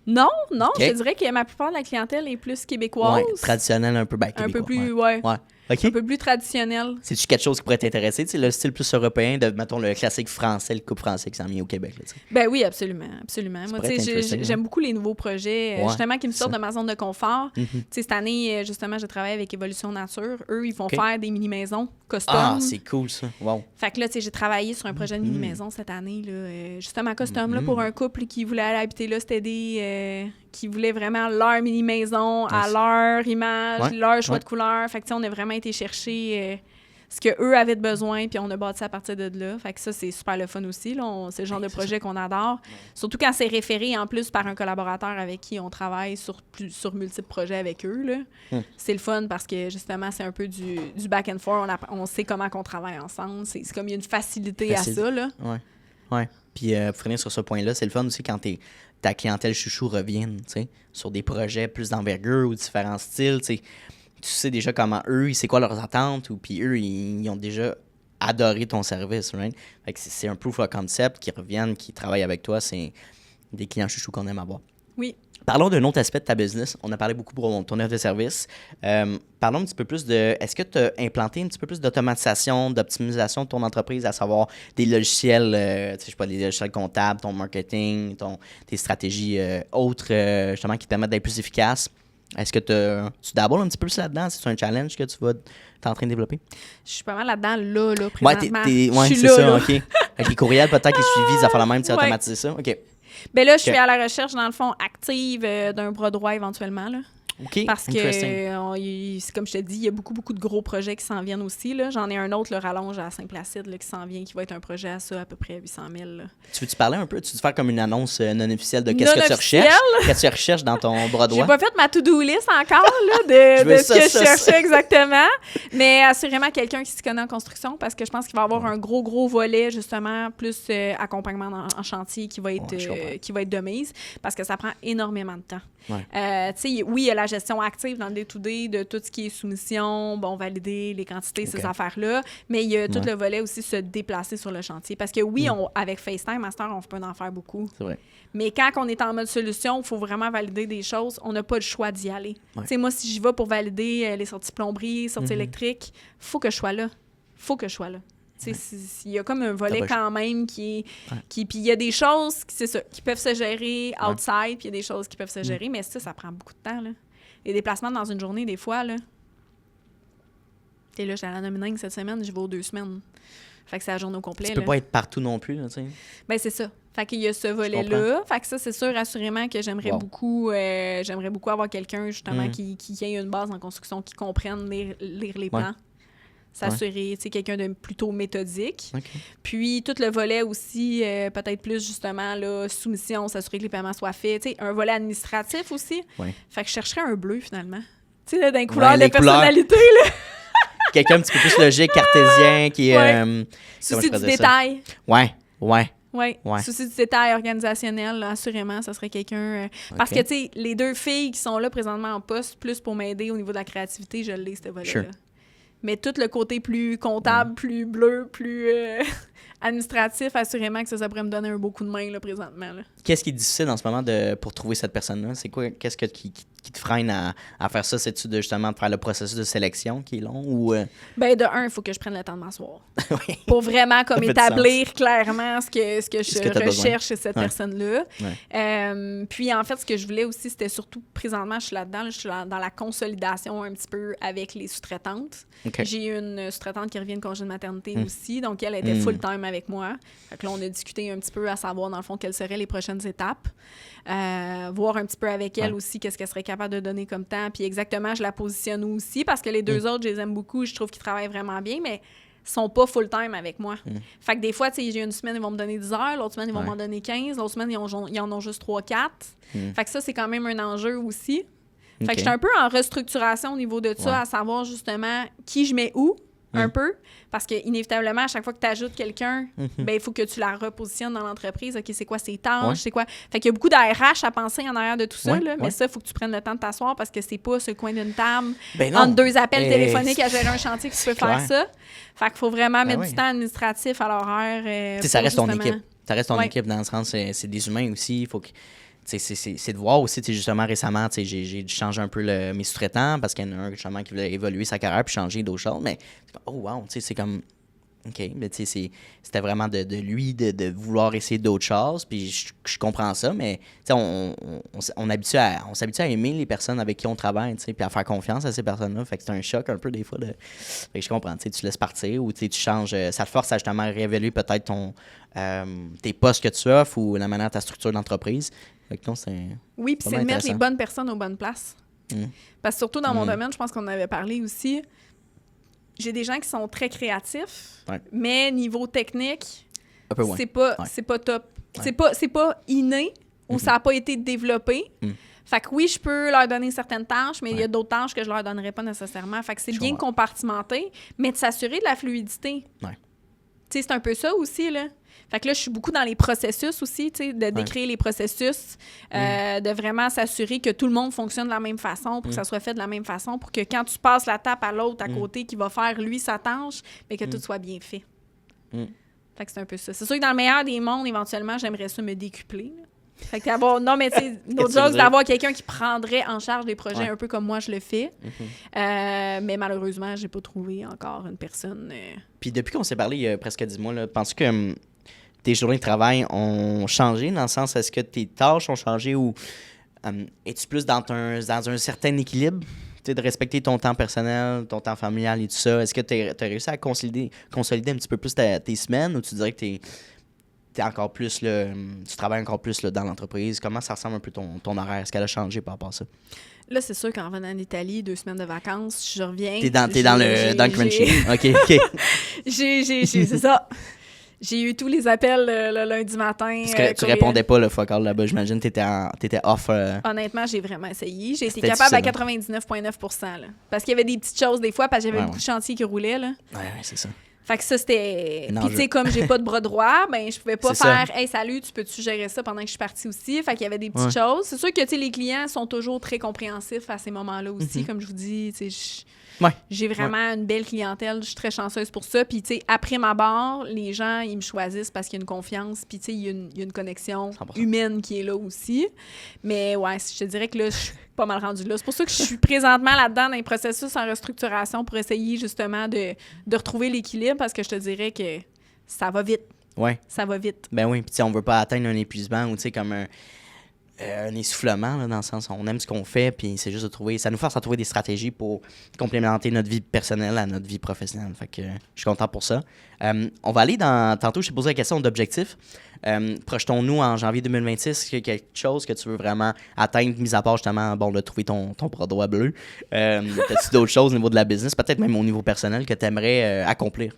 Non, Okay. je dirais que ma plupart de la clientèle est plus québécoise. Ouais, traditionnel un peu, québécois. Un peu plus, ouais. OK. Un peu plus traditionnel. C'est-tu quelque chose qui pourrait t'intéresser? Tu sais, le style plus européen de, mettons, le classique français, le couple français qui s'en vient au Québec. Là, Ben oui, absolument. Moi, pourrait tu être sais, intéressant, j'aime beaucoup les nouveaux projets, justement, qui me sortent ça. de ma zone de confort. Mhm. Tu sais, cette année, justement, j'ai travaillé avec Évolution Nature. Eux, ils vont OK. faire des mini-maisons custom. Ah, c'est cool, ça. Wow. Fait que là, tu sais, j'ai travaillé sur un projet de mini-maison cette année, là, justement custom, là, pour un couple qui voulait aller habiter là, c'était qui voulait vraiment leur mini-maison à leur image, Ouais. leur choix Ouais. de couleur. Fait que, tu sais, on a vraiment été chercher ce qu'eux avaient de besoin, puis on a bâti à partir de là. Fait que ça, c'est super le fun aussi, là. C'est le genre de projet qu'on adore. Surtout quand c'est référé, en plus, par un collaborateur avec qui on travaille sur multiples projets avec eux, là. C'est le fun parce que, justement, c'est un peu du back and forth. On sait comment qu'on travaille ensemble. C'est comme il y a une facilité à ça, là. Ouais. Puis, pour finir sur ce point-là, c'est le fun aussi quand ta clientèle chouchou revienne, tu sais, sur des projets plus d'envergure ou différents styles, tu sais. Tu sais déjà comment eux, c'est quoi leurs attentes, ou puis eux, ils ont déjà adoré ton service, right? Fait que c'est un proof of concept qui reviennent, qui travaillent avec toi, c'est des clients chouchous qu'on aime avoir. Oui. Parlons d'un autre aspect de ta business. On a parlé beaucoup pour ton offre de service. Parlons un petit peu plus de... Est-ce que tu as implanté un petit peu plus d'automatisation, d'optimisation de ton entreprise, à savoir des logiciels, je sais pas, des logiciels comptables, ton marketing, tes stratégies autres, justement, qui te permettent d'être plus efficace? Est-ce que tu dabbles un petit peu plus là-dedans? C'est un challenge que tu es en train de développer? Je suis pas mal là-dedans, là, Ouais, présentement. ouais, je suis c'est là, ça, là. OK. Avec les courriels, peut-être les suivis, ça fait la même, tu Ouais. automatiser ça? OK. Ben là, je suis OK. à la recherche, dans le fond, active d'un bras droit éventuellement, là. OK, Parce que, interesting. c'est comme je te dis, il y a beaucoup, beaucoup de gros projets qui s'en viennent aussi, là. J'en ai un autre, le Rallonge à Saint-Placide, là, qui s'en vient, qui va être un projet à ça, à peu près 800 000, là. Tu veux-tu parler un peu? Tu veux faire comme une annonce non officielle de qu'est-ce que tu Non-officielle? recherches? Qu'est-ce que tu recherches dans ton bras J'ai droit? pas fait ma to-do list encore, là, Je veux de ce ça, que je ça, cherchais ça. exactement. Mais assurément, quelqu'un qui s'y connaît en construction, parce que je pense qu'il va y avoir un gros volet, justement, plus accompagnement en chantier qui va être, Ouais, je comprends. qui va être de mise, parce que ça prend énormément de temps. Ouais. Tu sais, oui, il y a la gestion active dans le day-to-day de tout ce qui est soumission, valider les quantités, ces OK. affaires-là, mais il y a tout Ouais. le volet aussi se déplacer sur le chantier. Parce que oui, avec FaceTime, à cette heure, on peut en faire beaucoup. C'est vrai. Mais quand on est en mode solution, il faut vraiment valider des choses. On n'a pas le choix d'y aller. Ouais. Tu sais, moi, si j'y vais pour valider les sorties plomberie, sorties électriques, faut que je sois là. Tu sais, il y a comme un volet T'as pas quand même qui est... Ouais. Puis il y a des choses, c'est ça, qui peuvent se gérer outside, puis il y a des choses qui peuvent se gérer, mais ça prend beaucoup de temps, là. Les déplacements dans une journée, des fois, là... T'es là, j'étais à la Nomineng cette semaine, j'y vais aux 2 semaines. Fait que c'est la journée au complet, Tu peux là. pas être partout non plus, là, tu sais. Ben c'est ça. Fait qu'il y a ce volet-là. Fait que ça, c'est sûr, assurément, que j'aimerais Wow. beaucoup avoir quelqu'un, justement, qui ait une base en construction, qui comprenne lire les plans. S'assurer, tu sais, quelqu'un de plutôt méthodique. OK. Puis, tout le volet aussi, peut-être plus, justement, là, soumission, s'assurer que les paiements soient faits. Tu sais, un volet administratif aussi. Ouais. Fait que je chercherais un bleu, finalement. Tu sais, là, d'un couleur de les couleurs. personnalité, là. Quelqu'un un petit peu plus logique, cartésien, qui est... Ouais. comment Souci je du pourrais dire ça? détail. Ouais. Oui, Ouais. souci du détail organisationnel, là, assurément, ça serait quelqu'un... Parce OK. que, tu sais, les 2 filles qui sont là présentement en poste, plus pour m'aider au niveau de la créativité, je l'ai, ce volet-là. Sure. Mais tout le côté plus comptable, plus bleu, plus administratif, assurément que ça pourrait me donner un beau coup de main, là, présentement, là. Qu'est-ce qui est difficile en ce moment pour trouver cette personne-là? C'est quoi? Qu'est-ce qui te freine à faire ça? C'est-tu justement de faire le processus de sélection qui est long ou... Ben, de un, il faut que je prenne le temps de m'asseoir. Oui. Pour vraiment comme Ça fait du établir clairement ce que Ce que je t'as besoin. recherche chez cette Ouais. personne-là. Ouais. Puis en fait, ce que je voulais aussi, c'était surtout, présentement, je suis là-dedans, là, je suis dans la consolidation un petit peu avec les sous-traitantes. OK. J'ai une sous-traitante qui revient de congé de maternité aussi, donc elle était full-time avec moi. Fait que là, on a discuté un petit peu à savoir, dans le fond, quelles seraient les prochaines étapes. Voir un petit peu avec elle aussi qu'est-ce qu'elle serait capable de donner comme temps. Puis exactement, je la positionne où aussi, parce que les 2 autres, je les aime beaucoup, je trouve qu'ils travaillent vraiment bien, mais sont pas full-time avec moi. Fait que des fois, tu sais, j'ai une semaine, ils vont me donner 10 heures, l'autre semaine, ils vont m'en donner 15, l'autre semaine, ils en ont juste 3-4. Fait que ça, c'est quand même un enjeu aussi. Fait que OK. j'étais un peu en restructuration au niveau de ça, à savoir justement qui je mets où, un peu, parce que inévitablement, à chaque fois que tu ajoutes quelqu'un, ben il faut que tu la repositionnes dans l'entreprise. OK, c'est quoi ses tâches, c'est quoi... Fait qu'il y a beaucoup d'ARH à penser en arrière de tout ça, là, mais ça, il faut que tu prennes le temps de t'asseoir parce que c'est pas sur le coin d'une table, entre 2 appels téléphoniques à gérer un chantier que tu peux faire ça. Fait qu'il faut vraiment mettre du temps administratif à l'horaire. Ça reste ton équipe. Ça reste ton équipe dans le sens, c'est des humains aussi, il faut que... C'est de voir aussi, justement, récemment, j'ai dû changer un peu mes sous-traitants parce qu'il y en a un justement qui voulait évoluer sa carrière puis changer d'autres choses. Mais, oh wow, c'est comme, OK, mais c'était vraiment de lui de vouloir essayer d'autres choses. Puis je comprends ça, mais on s'habitue à aimer les personnes avec qui on travaille, puis à faire confiance à ces personnes-là. Fait que c'est un choc un peu des fois. Fait que je comprends, tu laisses partir ou tu changes, ça te force à justement révéler peut-être tes postes que tu offres ou la manière de ta structure d'entreprise. Oui, puis c'est de mettre les bonnes personnes aux bonnes places. Parce que surtout dans mon domaine, je pense qu'on en avait parlé aussi, j'ai des gens qui sont très créatifs, mais niveau technique, c'est pas top. C'est pas inné ou ça n'a pas été développé. Fait que oui, je peux leur donner certaines tâches, mais il y a d'autres tâches que je leur donnerai pas nécessairement. Fait que c'est bien compartimenté, mais de s'assurer de la fluidité. C'est un peu ça aussi, là. Fait que là, je suis beaucoup dans les processus aussi, tu sais, de décrire les processus, de vraiment s'assurer que tout le monde fonctionne de la même façon, pour que ça soit fait de la même façon, pour que quand tu passes la tape à l'autre à côté qui va faire, lui, sa tâche, mais que tout soit bien fait. Fait que c'est un peu ça. C'est sûr que dans le meilleur des mondes, éventuellement, j'aimerais ça me décupler. Là. Fait que d'avoir... Non, mais tu sais, notre chose, d'avoir quelqu'un qui prendrait en charge des projets un peu comme moi, je le fais. Mais malheureusement, j'ai pas trouvé encore une personne... Puis depuis qu'on s'est parlé il y a presque 10 mois, penses-tu que... tes journées de travail ont changé, dans le sens, est-ce que tes tâches ont changé ou es-tu plus dans un certain équilibre, de respecter ton temps personnel, ton temps familial et tout ça? Est-ce que tu as réussi à consolider un petit peu plus tes semaines ou tu dirais que t'es encore plus, là, tu travailles encore plus là, dans l'entreprise? Comment ça ressemble un peu ton horaire? Est-ce qu'elle a changé par rapport à ça? Là, c'est sûr qu'en revenant d'Italie, 2 semaines de vacances, je reviens. T'es dans le crunchy. OK. C'est ça. J'ai eu tous les appels le lundi matin. Parce que tu répondais pas le fuck all là-bas, j'imagine. T'étais off. Honnêtement, j'ai vraiment essayé. J'ai été capable à 99,9%. Là. Parce qu'il y avait des petites choses des fois, parce que j'avais beaucoup de chantiers qui roulaient. Là. Ouais, c'est ça. Fait que ça, c'était... Puis tu sais, comme j'ai pas de bras droit, ben je pouvais pas faire « Hey, salut, tu peux-tu gérer ça pendant que je suis partie aussi? » Fait qu'il y avait des petites choses. C'est sûr que, tu sais, les clients sont toujours très compréhensifs à ces moments-là aussi. Comme je vous dis, tu sais, j'ai vraiment une belle clientèle. Je suis très chanceuse pour ça. Puis, tu sais, après ma barre, les gens, ils me choisissent parce qu'il y a une confiance. Puis, tu sais, il y a une connexion 100%. Humaine qui est là aussi. Mais, ouais, je te dirais que là, je suis pas mal rendue là. C'est pour ça que je suis présentement là-dedans dans les processus en restructuration pour essayer, justement, de retrouver l'équilibre parce que je te dirais que ça va vite. Ouais. Ça va vite. Ben oui. Puis, tu sais, on veut pas atteindre un épuisement ou, tu sais, comme un essoufflement, là, dans le sens où on aime ce qu'on fait, puis c'est juste de trouver... Ça nous force à trouver des stratégies pour complémenter notre vie personnelle à notre vie professionnelle. Fait que je suis content pour ça. On va aller dans... Tantôt, je t'ai posé la question d'objectifs. Projetons-nous en janvier 2026. Est-ce qu'il y a quelque chose que tu veux vraiment atteindre, mis à part justement, de trouver ton bras droit bleu? As-tu d'autres choses au niveau de la business, peut-être même au niveau personnel, que tu aimerais accomplir?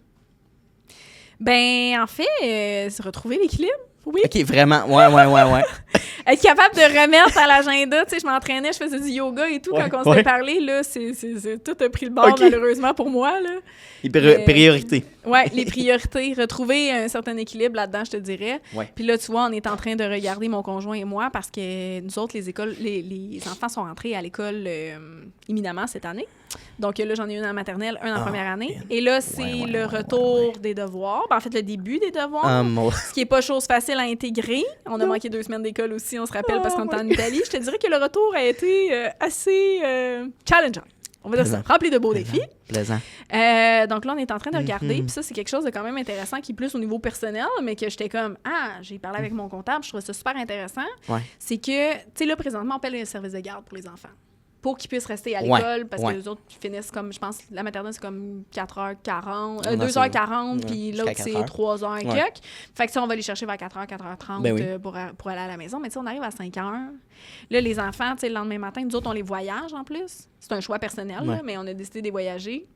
Ben, en fait, c'est retrouver l'équilibre. Oui. OK, vraiment. Ouais. Être capable de remettre à l'agenda. Tu sais, je m'entraînais, je faisais du yoga et tout. Quand on s'est parlé, là, c'est tout a pris le bord, malheureusement, pour moi. Là. Les priorités. Oui, les priorités. Retrouver un certain équilibre là-dedans, je te dirais. Ouais. Puis là, tu vois, on est en train de regarder, mon conjoint et moi, parce que nous autres, les enfants sont rentrés à l'école imminemment cette année. Donc là, j'en ai une en maternelle, un en première année. Et là, c'est le retour des devoirs. Ben, en fait, le début des devoirs. Ce qui n'est pas chose facile à intégrer. On a manqué 2 semaines d'école aussi, on se rappelle, parce qu'on était en Italie. Je te dirais que le retour a été assez challengeant. On va dire ça. Rempli de beaux défis. Plaisant. Donc là, on est en train de regarder. Puis ça, c'est quelque chose de quand même intéressant qui est plus au niveau personnel, mais que j'étais comme, j'ai parlé avec mon comptable, je trouvais ça super intéressant. Ouais. C'est que, tu sais, là, présentement, on paie le service de garde pour les enfants. Pour qu'ils puissent rester à l'école, parce que les autres finissent comme, je pense, la maternelle, c'est comme 4h40, 2h40, puis l'autre, c'est 3h et quelques. Fait que ça, on va les chercher vers 4h, 4h30 pour aller à la maison. Mais tu sais, on arrive à 5h. Là, les enfants, tu sais, le lendemain matin, nous autres, on les voyage en plus. C'est un choix personnel, là, mais on a décidé de les voyager.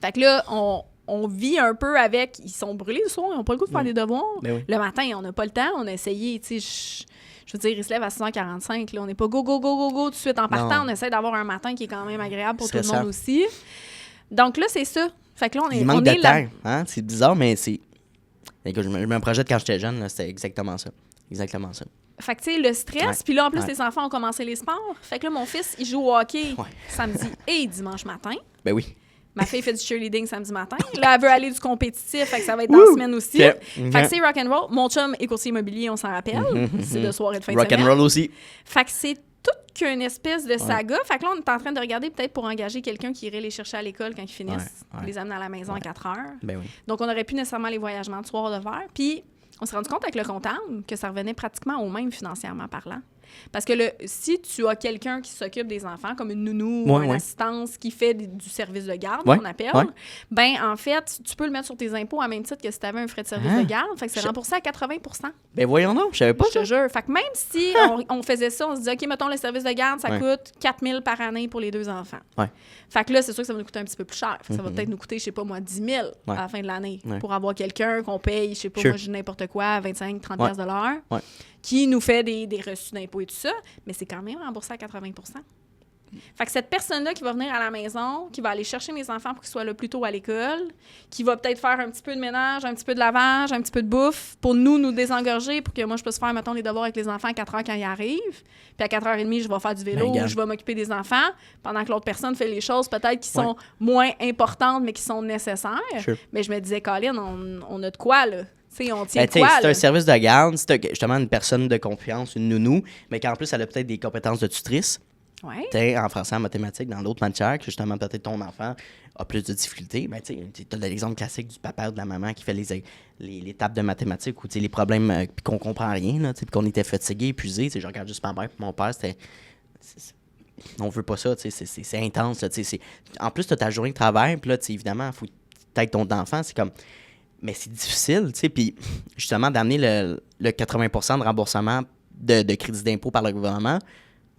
Fait que là, on vit un peu avec... Ils sont brûlés le soir, ils n'ont pas le goût de faire des devoirs. Le matin, on n'a pas le temps. On a essayé, tu sais... Je veux dire, ils se lèvent à 6h45. Là. On n'est pas go tout de suite en partant. On essaie d'avoir un matin qui est quand même agréable pour tout le monde aussi. Donc là, c'est ça. Fait que là, Il manque on de est là. temps. Hein? C'est bizarre, mais c'est... Écoute, je me projette quand j'étais jeune, là, c'était exactement ça. Exactement ça. Fait que, tu sais, le stress, Ouais. puis là, en plus, Ouais. les enfants ont commencé les sports. Fait que là, mon fils, il joue au hockey Ouais. samedi et dimanche matin. Ben oui. Ma fille fait du cheerleading samedi matin. Là, elle veut aller du compétitif, fait que ça va être dans la semaine aussi. Ok. Fait que c'est rock'n'roll. Mon chum est courtier immobilier, on s'en rappelle. C'est de soirée de fin de Rock and semaine. roll aussi. Fait que c'est toute qu'une espèce de saga. Fait que là, on est en train de regarder peut-être pour engager quelqu'un qui irait les chercher à l'école quand ils finissent, Ouais. les amener à la maison à 4 heures. Ben oui. Donc, on aurait pu nécessairement les voyagements de soir de verre. Puis, on s'est rendu compte avec le comptable que ça revenait pratiquement au même financièrement parlant. Parce que si tu as quelqu'un qui s'occupe des enfants, comme une nounou ou une assistance qui fait du service de garde, qu'on appelle, ben en fait, tu peux le mettre sur tes impôts à même titre que si tu avais un frais de service de garde. Fait que c'est remboursé à 80 %. Ben voyons donc, je savais pas Je ça. te jure. Fait que même si on faisait ça, on se disait, OK, mettons, le service de garde, ça coûte 4 000 par année pour les 2 enfants. Ouais. Fait que là, c'est sûr que ça va nous coûter un petit peu plus cher. Fait que ça va peut-être nous coûter, je sais pas moi, 10 000 à la fin de l'année pour avoir quelqu'un qu'on paye, je sais pas moi, je dis n'importe quoi, 25, 30 piastres de l'heure, qui nous fait des reçus d'impôts et tout ça, mais c'est quand même remboursé à 80 %. Fait que cette personne-là qui va venir à la maison, qui va aller chercher mes enfants pour qu'ils soient là plus tôt à l'école, qui va peut-être faire un petit peu de ménage, un petit peu de lavage, un petit peu de bouffe pour nous désengorger, pour que moi, je puisse faire, mettons, les devoirs avec les enfants à 4 heures quand ils arrivent. Puis à 4h30, je vais faire du vélo ou je vais m'occuper des enfants, pendant que l'autre personne fait les choses peut-être qui sont moins importantes, mais qui sont nécessaires. Sure. Mais je me disais, Colin, on a de quoi, là? T'sais, on tient Ben, quoi, c'est là? un service de garde, c'est justement une personne de confiance, une nounou, mais qu'en plus, elle a peut-être des compétences de tutrice. Ouais. En français, en mathématiques, dans d'autres matières, que justement, peut-être ton enfant a plus de difficultés. Ben, tu as l'exemple classique du papa ou de la maman qui fait les tables de mathématiques ou les problèmes puis qu'on comprend rien, là, puis qu'on était fatigué, épuisé. Je regarde juste ma mère et mon père, on veut pas ça, c'est intense. Là, en plus, tu as ta journée de travail, puis là, évidemment, il faut peut-être ton enfant, c'est comme... Mais c'est difficile, puis justement, d'amener le 80 % de remboursement de crédit d'impôt par le gouvernement,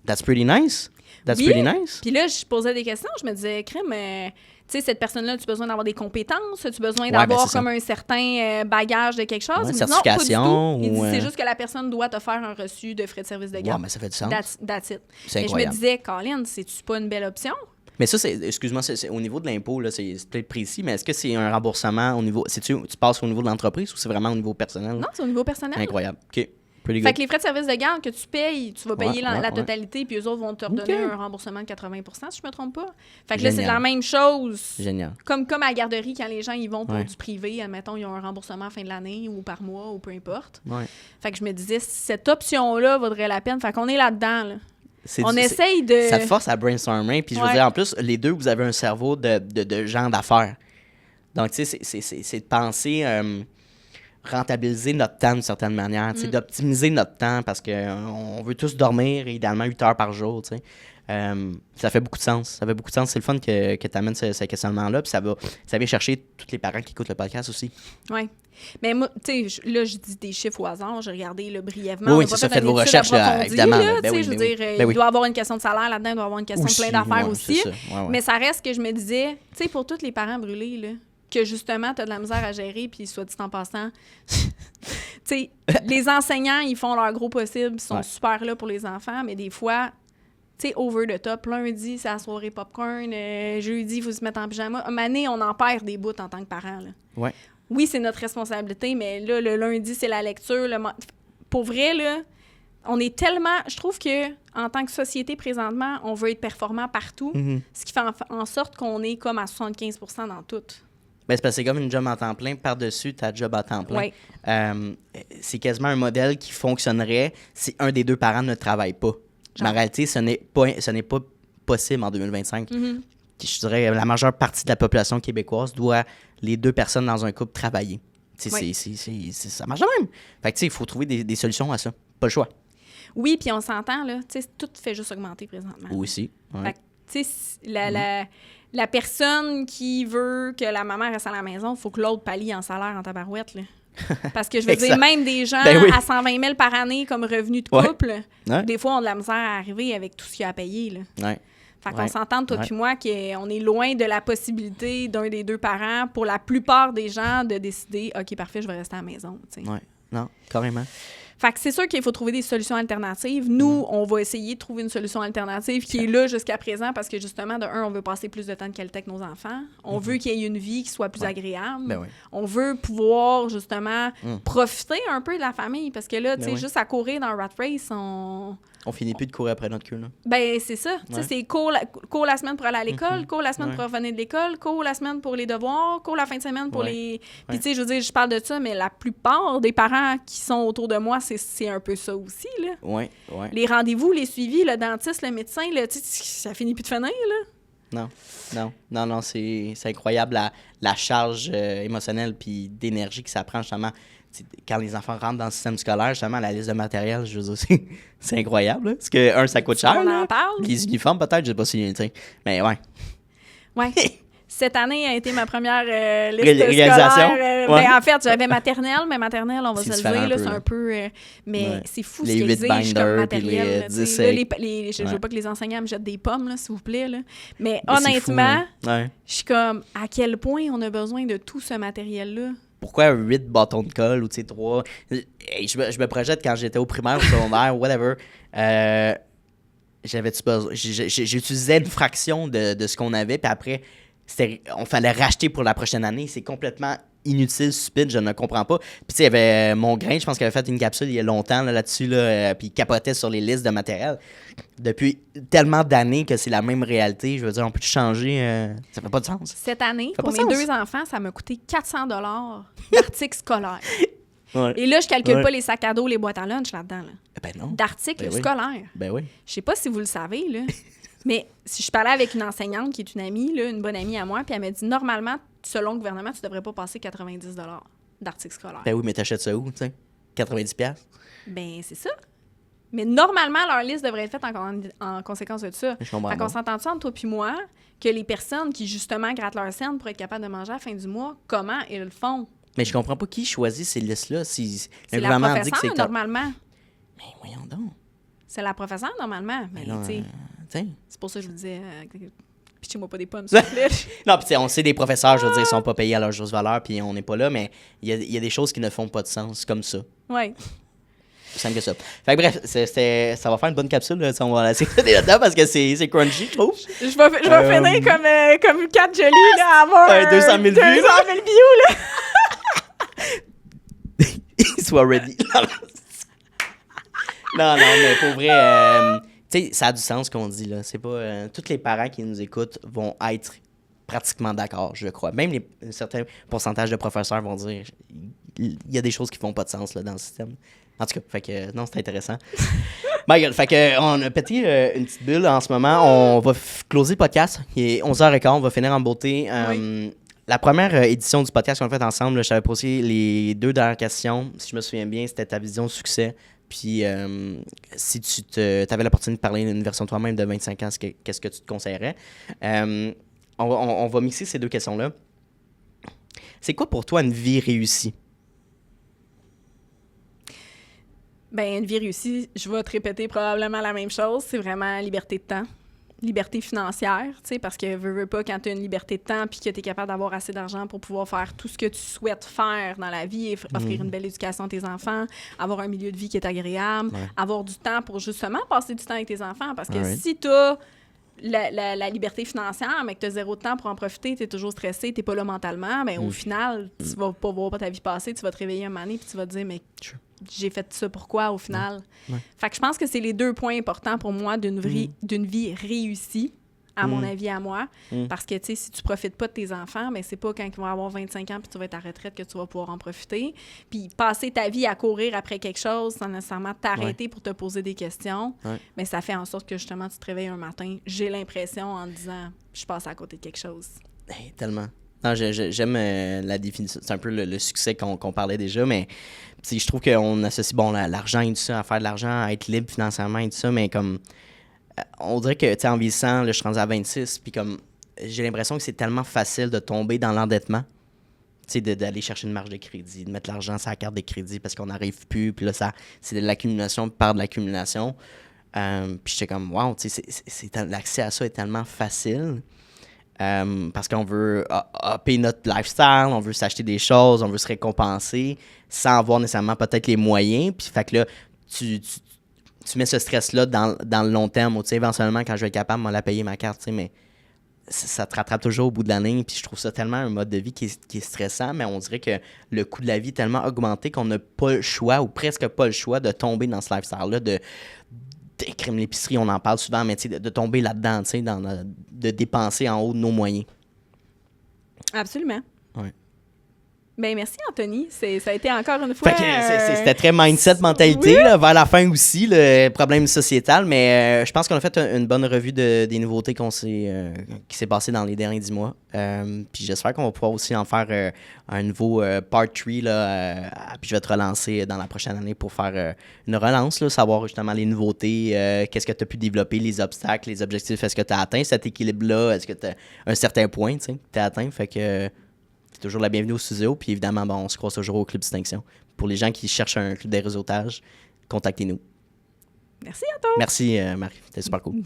that's pretty nice. Pretty nice. Puis là, je posais des questions. Je me disais, crème, tu sais, cette personne-là, as-tu besoin d'avoir des compétences? As-tu besoin d'avoir comme un certain bagage de quelque chose? Ouais, Il me dit, certification. Non, pas du tout. Il dit, ou, c'est juste que la personne doit te faire un reçu de frais de service de garde. Ouais, mais ça fait du sens. That's it. C'est Et je me incroyable. disais, Colin, c'est-tu pas une belle option? Mais ça, excuse-moi, c'est au niveau de l'impôt, là, c'est peut-être précis, mais est-ce que c'est un remboursement au niveau... Tu passes au niveau de l'entreprise ou c'est vraiment au niveau personnel? Non, c'est au niveau personnel. Incroyable. OK. Pretty Fait good. que les frais de service de garde que tu payes, tu vas payer la ouais. totalité, puis eux autres vont te redonner OK. un remboursement de 80 % si je me trompe pas. Fait que là, c'est Génial. la même chose. Génial. Comme à la garderie, quand les gens y vont pour Ouais. du privé, admettons, ils ont un remboursement à la fin de l'année ou par mois ou peu importe. Ouais. Fait que je me disais, cette option-là vaudrait la peine. Fait qu'on est là-dedans, là. On C'est- essaye de... Ça te force à brainstormer. Puis je veux Ouais. dire, en plus, les deux, vous avez un cerveau de gens d'affaires. Donc, tu sais, c'est de penser rentabiliser notre temps d'une certaine manière, tu sais, d'optimiser notre temps parce qu'on veut tous dormir, idéalement 8 heures par jour, tu sais. Ça fait beaucoup de sens. Ça fait beaucoup de sens. C'est le fun que tu amènes ce questionnement-là. Puis ça vient chercher tous les parents qui écoutent le podcast aussi. Oui. Mais moi, tu sais, là, je dis des chiffres au hasard. J'ai regardé là, brièvement. Oui, On a c'est pas ça. fait Faites une vos étude recherches, là, approfondie, évidemment. là, Ben tu sais, oui, je veux ben dire, oui. il Ben oui. doit avoir une question de salaire là-dedans, il doit avoir une question de plein d'affaires ouais, aussi. c'est ça. Ouais, ouais. Mais ça reste que je me disais, tu sais, pour tous les parents brûlés, là, que justement, tu as de la misère à gérer, puis soit dit en passant, tu sais, les enseignants, ils font leur gros possible, ils sont super là pour les enfants, mais des fois, tu sais, over the top, lundi, c'est la soirée popcorn, jeudi, il faut se mettre en pyjama. Une année, on en perd des bouts en tant que parents, là. Ouais. Oui, c'est notre responsabilité, mais là, le lundi, c'est la lecture. Pour vrai, là, on est tellement... Je trouve que en tant que société, présentement, on veut être performant partout, ce qui fait en sorte qu'on est comme à 75 % dans tout. Ben, c'est parce que c'est comme une job à temps plein par-dessus ta job à temps plein. Ouais. C'est quasiment un modèle qui fonctionnerait si un des deux parents ne travaille pas. Mais en réalité, ce n'est pas possible en 2025. Je dirais la majeure partie de la population québécoise doit les deux personnes dans un couple travailler. Ça marche de même. Fait que il faut trouver des solutions à ça. Pas le choix. Oui, puis on s'entend, là, tu sais, tout fait juste augmenter présentement. Aussi. Ouais. Fait que, tu sais, la personne qui veut que la maman reste à la maison, il faut que l'autre pallie en salaire en tabarouette, là. Parce que je veux dire, Exact. même des gens Ben oui. à 120 000 par année comme revenu de Ouais. couple, Ouais. des fois, ont de la misère à arriver avec tout ce qu'il y a à payer, là. Ouais. Fait qu'on Ouais. s'entend, toi Ouais. puis moi, qu'on est loin de la possibilité d'un des deux parents, pour la plupart des gens, de décider « OK, parfait, je vais rester à la maison. » tu sais. Ouais. Non, carrément. Fait que c'est sûr qu'il faut trouver des solutions alternatives. Nous, on va essayer de trouver une solution alternative qui est là jusqu'à présent parce que justement, de un, on veut passer plus de temps de qualité avec nos enfants. On veut qu'il y ait une vie qui soit plus agréable. Ben oui. On veut pouvoir justement profiter un peu de la famille parce que là, tu sais, juste à courir dans le rat race, On finit plus de courir après notre queue, là. ben, c'est ça. Tu sais, c'est cours la semaine pour aller à l'école, cours la semaine Ouais. pour revenir de l'école, cours la semaine pour les devoirs, cours la fin de semaine pour les... Puis, tu sais, je veux dire, je parle de ça, mais la plupart des parents qui sont autour de moi, c'est un peu ça aussi, là. Oui. Les rendez-vous, les suivis, le dentiste, le médecin, là, tu sais, ça finit plus de finir, là. Non, c'est incroyable la charge émotionnelle puis d'énergie que ça prend, justement. T'sais, quand les enfants rentrent dans le système scolaire, justement, la liste de matériel, je veux dire, c'est incroyable. Là, parce que, ça coûte cher. On là. en parle. Les uniformes, peut-être, je sais pas si... t'sais. Mais ouais. Ouais. Cette année a été ma première liste Réalisation. scolaire. Ouais. Ben, en fait, j'avais maternelle, mais maternelle, on va C'est se le dire, différent là, un peu, c'est là. un peu... mais Ouais. c'est fou Les ce qu'ils 8 exigent comme binders, puis matériel. les là, tu sais. 10 Là, je Ouais. veux pas que les enseignants me jettent des pommes, là, s'il vous plaît. Là. Mais Mais c'est honnêtement, fou, là. Ouais. je suis comme, à quel point on a besoin de tout ce matériel-là? Pourquoi 8 bâtons de colle ou, 3... Hey, je me projette quand j'étais au primaire, au secondaire, whatever. J'avais-tu besoin... J'utilisais une fraction de ce qu'on avait, puis après... on fallait racheter pour la prochaine année. C'est complètement inutile, stupide, je ne comprends pas. Puis tu sais, il y avait mon grain, je pense qu'il avait fait une capsule il y a longtemps là-dessus, là, puis il capotait sur les listes de matériel. Depuis tellement d'années que c'est la même réalité, je veux dire, on peut changer, ça fait pas de sens. Cette année, Ça fait pour pas mes de sens. 2 enfants, ça m'a coûté 400 $ d'articles scolaires. Ouais. Et là, je calcule Ouais. pas les sacs à dos, les boîtes à lunch là-dedans. Là. Ben non. D'articles Ben oui. scolaires. Ben oui. Je sais pas si vous le savez, là, mais si je parlais avec une enseignante qui est une amie, là, une bonne amie à moi, puis elle m'a dit, normalement, selon le gouvernement, tu devrais pas passer 90 $ d'articles scolaires. Ben oui, mais t'achètes ça où, tu sais? 90$? Ben, c'est ça. Mais normalement, leur liste devrait être faite en conséquence de ça. Je comprends Fait qu'on pas. s'entend-tu entre toi puis moi que les personnes qui, justement, grattent leur scène pour être capables de manger à la fin du mois, comment ils le font? Mais je comprends pas qui choisit ces listes-là. Si C'est le la gouvernement dit que professeure, c'est... normalement. Mais voyons donc. C'est la professeure, normalement. Mais, là, tu sais, tu sais. c'est pour ça que je vous disais... Pitchez-moi pas des pommes, s'il vous plaît. Non, puis on sait des professeurs, je veux dire, ils sont pas payés à leur juste valeur, puis on n'est pas là, mais il y a des choses qui ne font pas de sens, comme ça. Oui. Plus simple que ça. Fait que bref, ça va faire une bonne capsule, là, on va la sécurité là-dedans, parce que c'est crunchy, je trouve. Je vais finir comme Kat Jolie, là, à avoir 200 000 vues. 200 000 views, là. Sois ready. Non, mais pour vrai, tu sais, ça a du sens ce qu'on dit, là. C'est pas... tous les parents qui nous écoutent vont être pratiquement d'accord, je crois. Même un certain pourcentage de professeurs vont dire il y a des choses qui font pas de sens là, dans le système. En tout cas, fait que non, c'est intéressant. My God, fait que on a pété une petite bulle en ce moment. On va closer le podcast. Il est 11h15, on va finir en beauté. Oui. La première édition du podcast qu'on a fait ensemble, là, je t'avais posé les 2 dernières questions. Si je me souviens bien, c'était ta vision de succès. Puis si tu avais l'opportunité de parler d'une version de toi-même de 25 ans, qu'est-ce que tu te conseillerais? On va mixer ces 2 questions-là. C'est quoi pour toi une vie réussie? Ben, une vie réussie, je vais te répéter probablement la même chose. C'est vraiment liberté de temps, liberté financière, tu sais, parce que veux pas, quand tu as une liberté de temps puis que tu es capable d'avoir assez d'argent pour pouvoir faire tout ce que tu souhaites faire dans la vie, et offrir une belle éducation à tes enfants, avoir un milieu de vie qui est agréable, avoir du temps pour justement passer du temps avec tes enfants. Parce que si tu as la liberté financière, mais que tu as 0 temps pour en profiter, tu es toujours stressé, tu n'es pas là mentalement, mais au final, tu vas pas voir ta vie passer, tu vas te réveiller un moment donné puis tu vas te dire, mais j'ai fait ça pourquoi au final? Fait que je pense que c'est les 2 points importants pour moi d'une vie réussie, à mon avis, à moi. Parce que, tu sais, si tu profites pas de tes enfants, ben c'est pas quand ils vont avoir 25 ans puis tu vas être à retraite que tu vas pouvoir en profiter. Puis passer ta vie à courir après quelque chose sans nécessairement t'arrêter pour te poser des questions, mais ça fait en sorte que, justement, tu te réveilles un matin, j'ai l'impression, en te disant, je passe à côté de quelque chose. Hey, tellement. Non, j'aime la définition. C'est un peu le succès qu'on parlait déjà, mais je trouve qu'on associe l'argent et tout ça, à faire de l'argent, à être libre financièrement et tout ça, mais comme on dirait que, tu sais, en vieillissant, là, je suis rendu à 26, puis comme j'ai l'impression que c'est tellement facile de tomber dans l'endettement, tu sais, d'aller chercher une marge de crédit, de mettre l'argent sur la carte de crédit parce qu'on n'arrive plus, puis là, c'est de l'accumulation par de l'accumulation. Puis j'étais comme, wow, tu sais, l'accès à ça est tellement facile. parce qu'on veut upper notre lifestyle, on veut s'acheter des choses, on veut se récompenser sans avoir nécessairement peut-être les moyens. Puis fait que là, tu mets ce stress-là dans le long terme. Ou, éventuellement, quand je vais être capable, moi, la payer ma carte, mais ça te rattrape toujours au bout de l'année. Puis je trouve ça tellement un mode de vie qui est stressant, mais on dirait que le coût de la vie est tellement augmenté qu'on n'a pas le choix, ou presque pas le choix, de tomber dans ce lifestyle-là, crème l'épicerie, on en parle souvent, mais de tomber là-dedans, de dépenser en haut de nos moyens. Absolument. Ouais. Ben merci, Anthony. Ça a été encore une fois... C'était très mindset, mentalité, là, vers la fin aussi, le problème sociétal, mais je pense qu'on a fait une bonne revue des nouveautés qui s'est passé dans les derniers 10 mois. Puis j'espère qu'on va pouvoir aussi en faire un nouveau part 3, puis je vais te relancer dans la prochaine année pour faire une relance, là, savoir justement les nouveautés, qu'est-ce que tu as pu développer, les obstacles, les objectifs, est-ce que tu as atteint cet équilibre-là, est-ce que tu as un certain point, tu as atteint, fait que... C'est toujours la bienvenue au studio. Puis évidemment, on se croise toujours au Club Distinction. Pour les gens qui cherchent un club de réseautage, contactez-nous. Merci à toi. Merci, Marie. C'était super cool.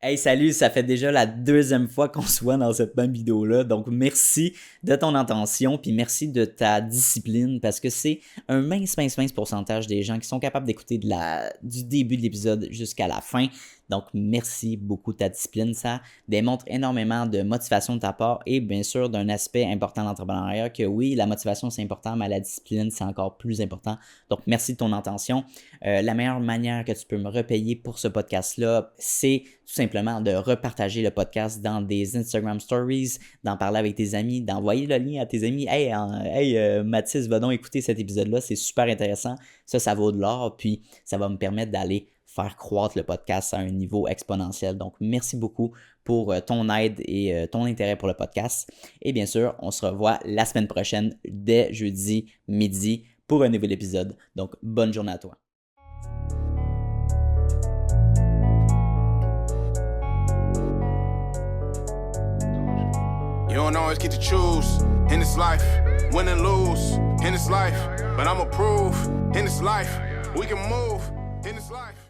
Hey, salut, ça fait déjà la 2e fois qu'on se voit dans cette même vidéo-là. Donc, merci de ton attention, puis merci de ta discipline, parce que c'est un mince pourcentage des gens qui sont capables d'écouter du début de l'épisode jusqu'à la fin. Donc, merci beaucoup de ta discipline. Ça démontre énormément de motivation de ta part et bien sûr d'un aspect important de l'entrepreneuriat que oui, la motivation c'est important, mais la discipline c'est encore plus important. Donc, merci de ton attention. La meilleure manière que tu peux me repayer pour ce podcast-là, c'est tout simplement de repartager le podcast dans des Instagram Stories, d'en parler avec tes amis, d'envoyer le lien à tes amis. Hey, Mathis, va donc écouter cet épisode-là, c'est super intéressant. Ça vaut de l'or, puis ça va me permettre d'aller faire croître le podcast à un niveau exponentiel. Donc, merci beaucoup pour ton aide et ton intérêt pour le podcast. Et bien sûr, on se revoit la semaine prochaine dès jeudi midi pour un nouvel épisode. Donc, bonne journée à toi. You don't always get to choose in this life, win and lose in this life, but I'ma prove in this life we can move in this life.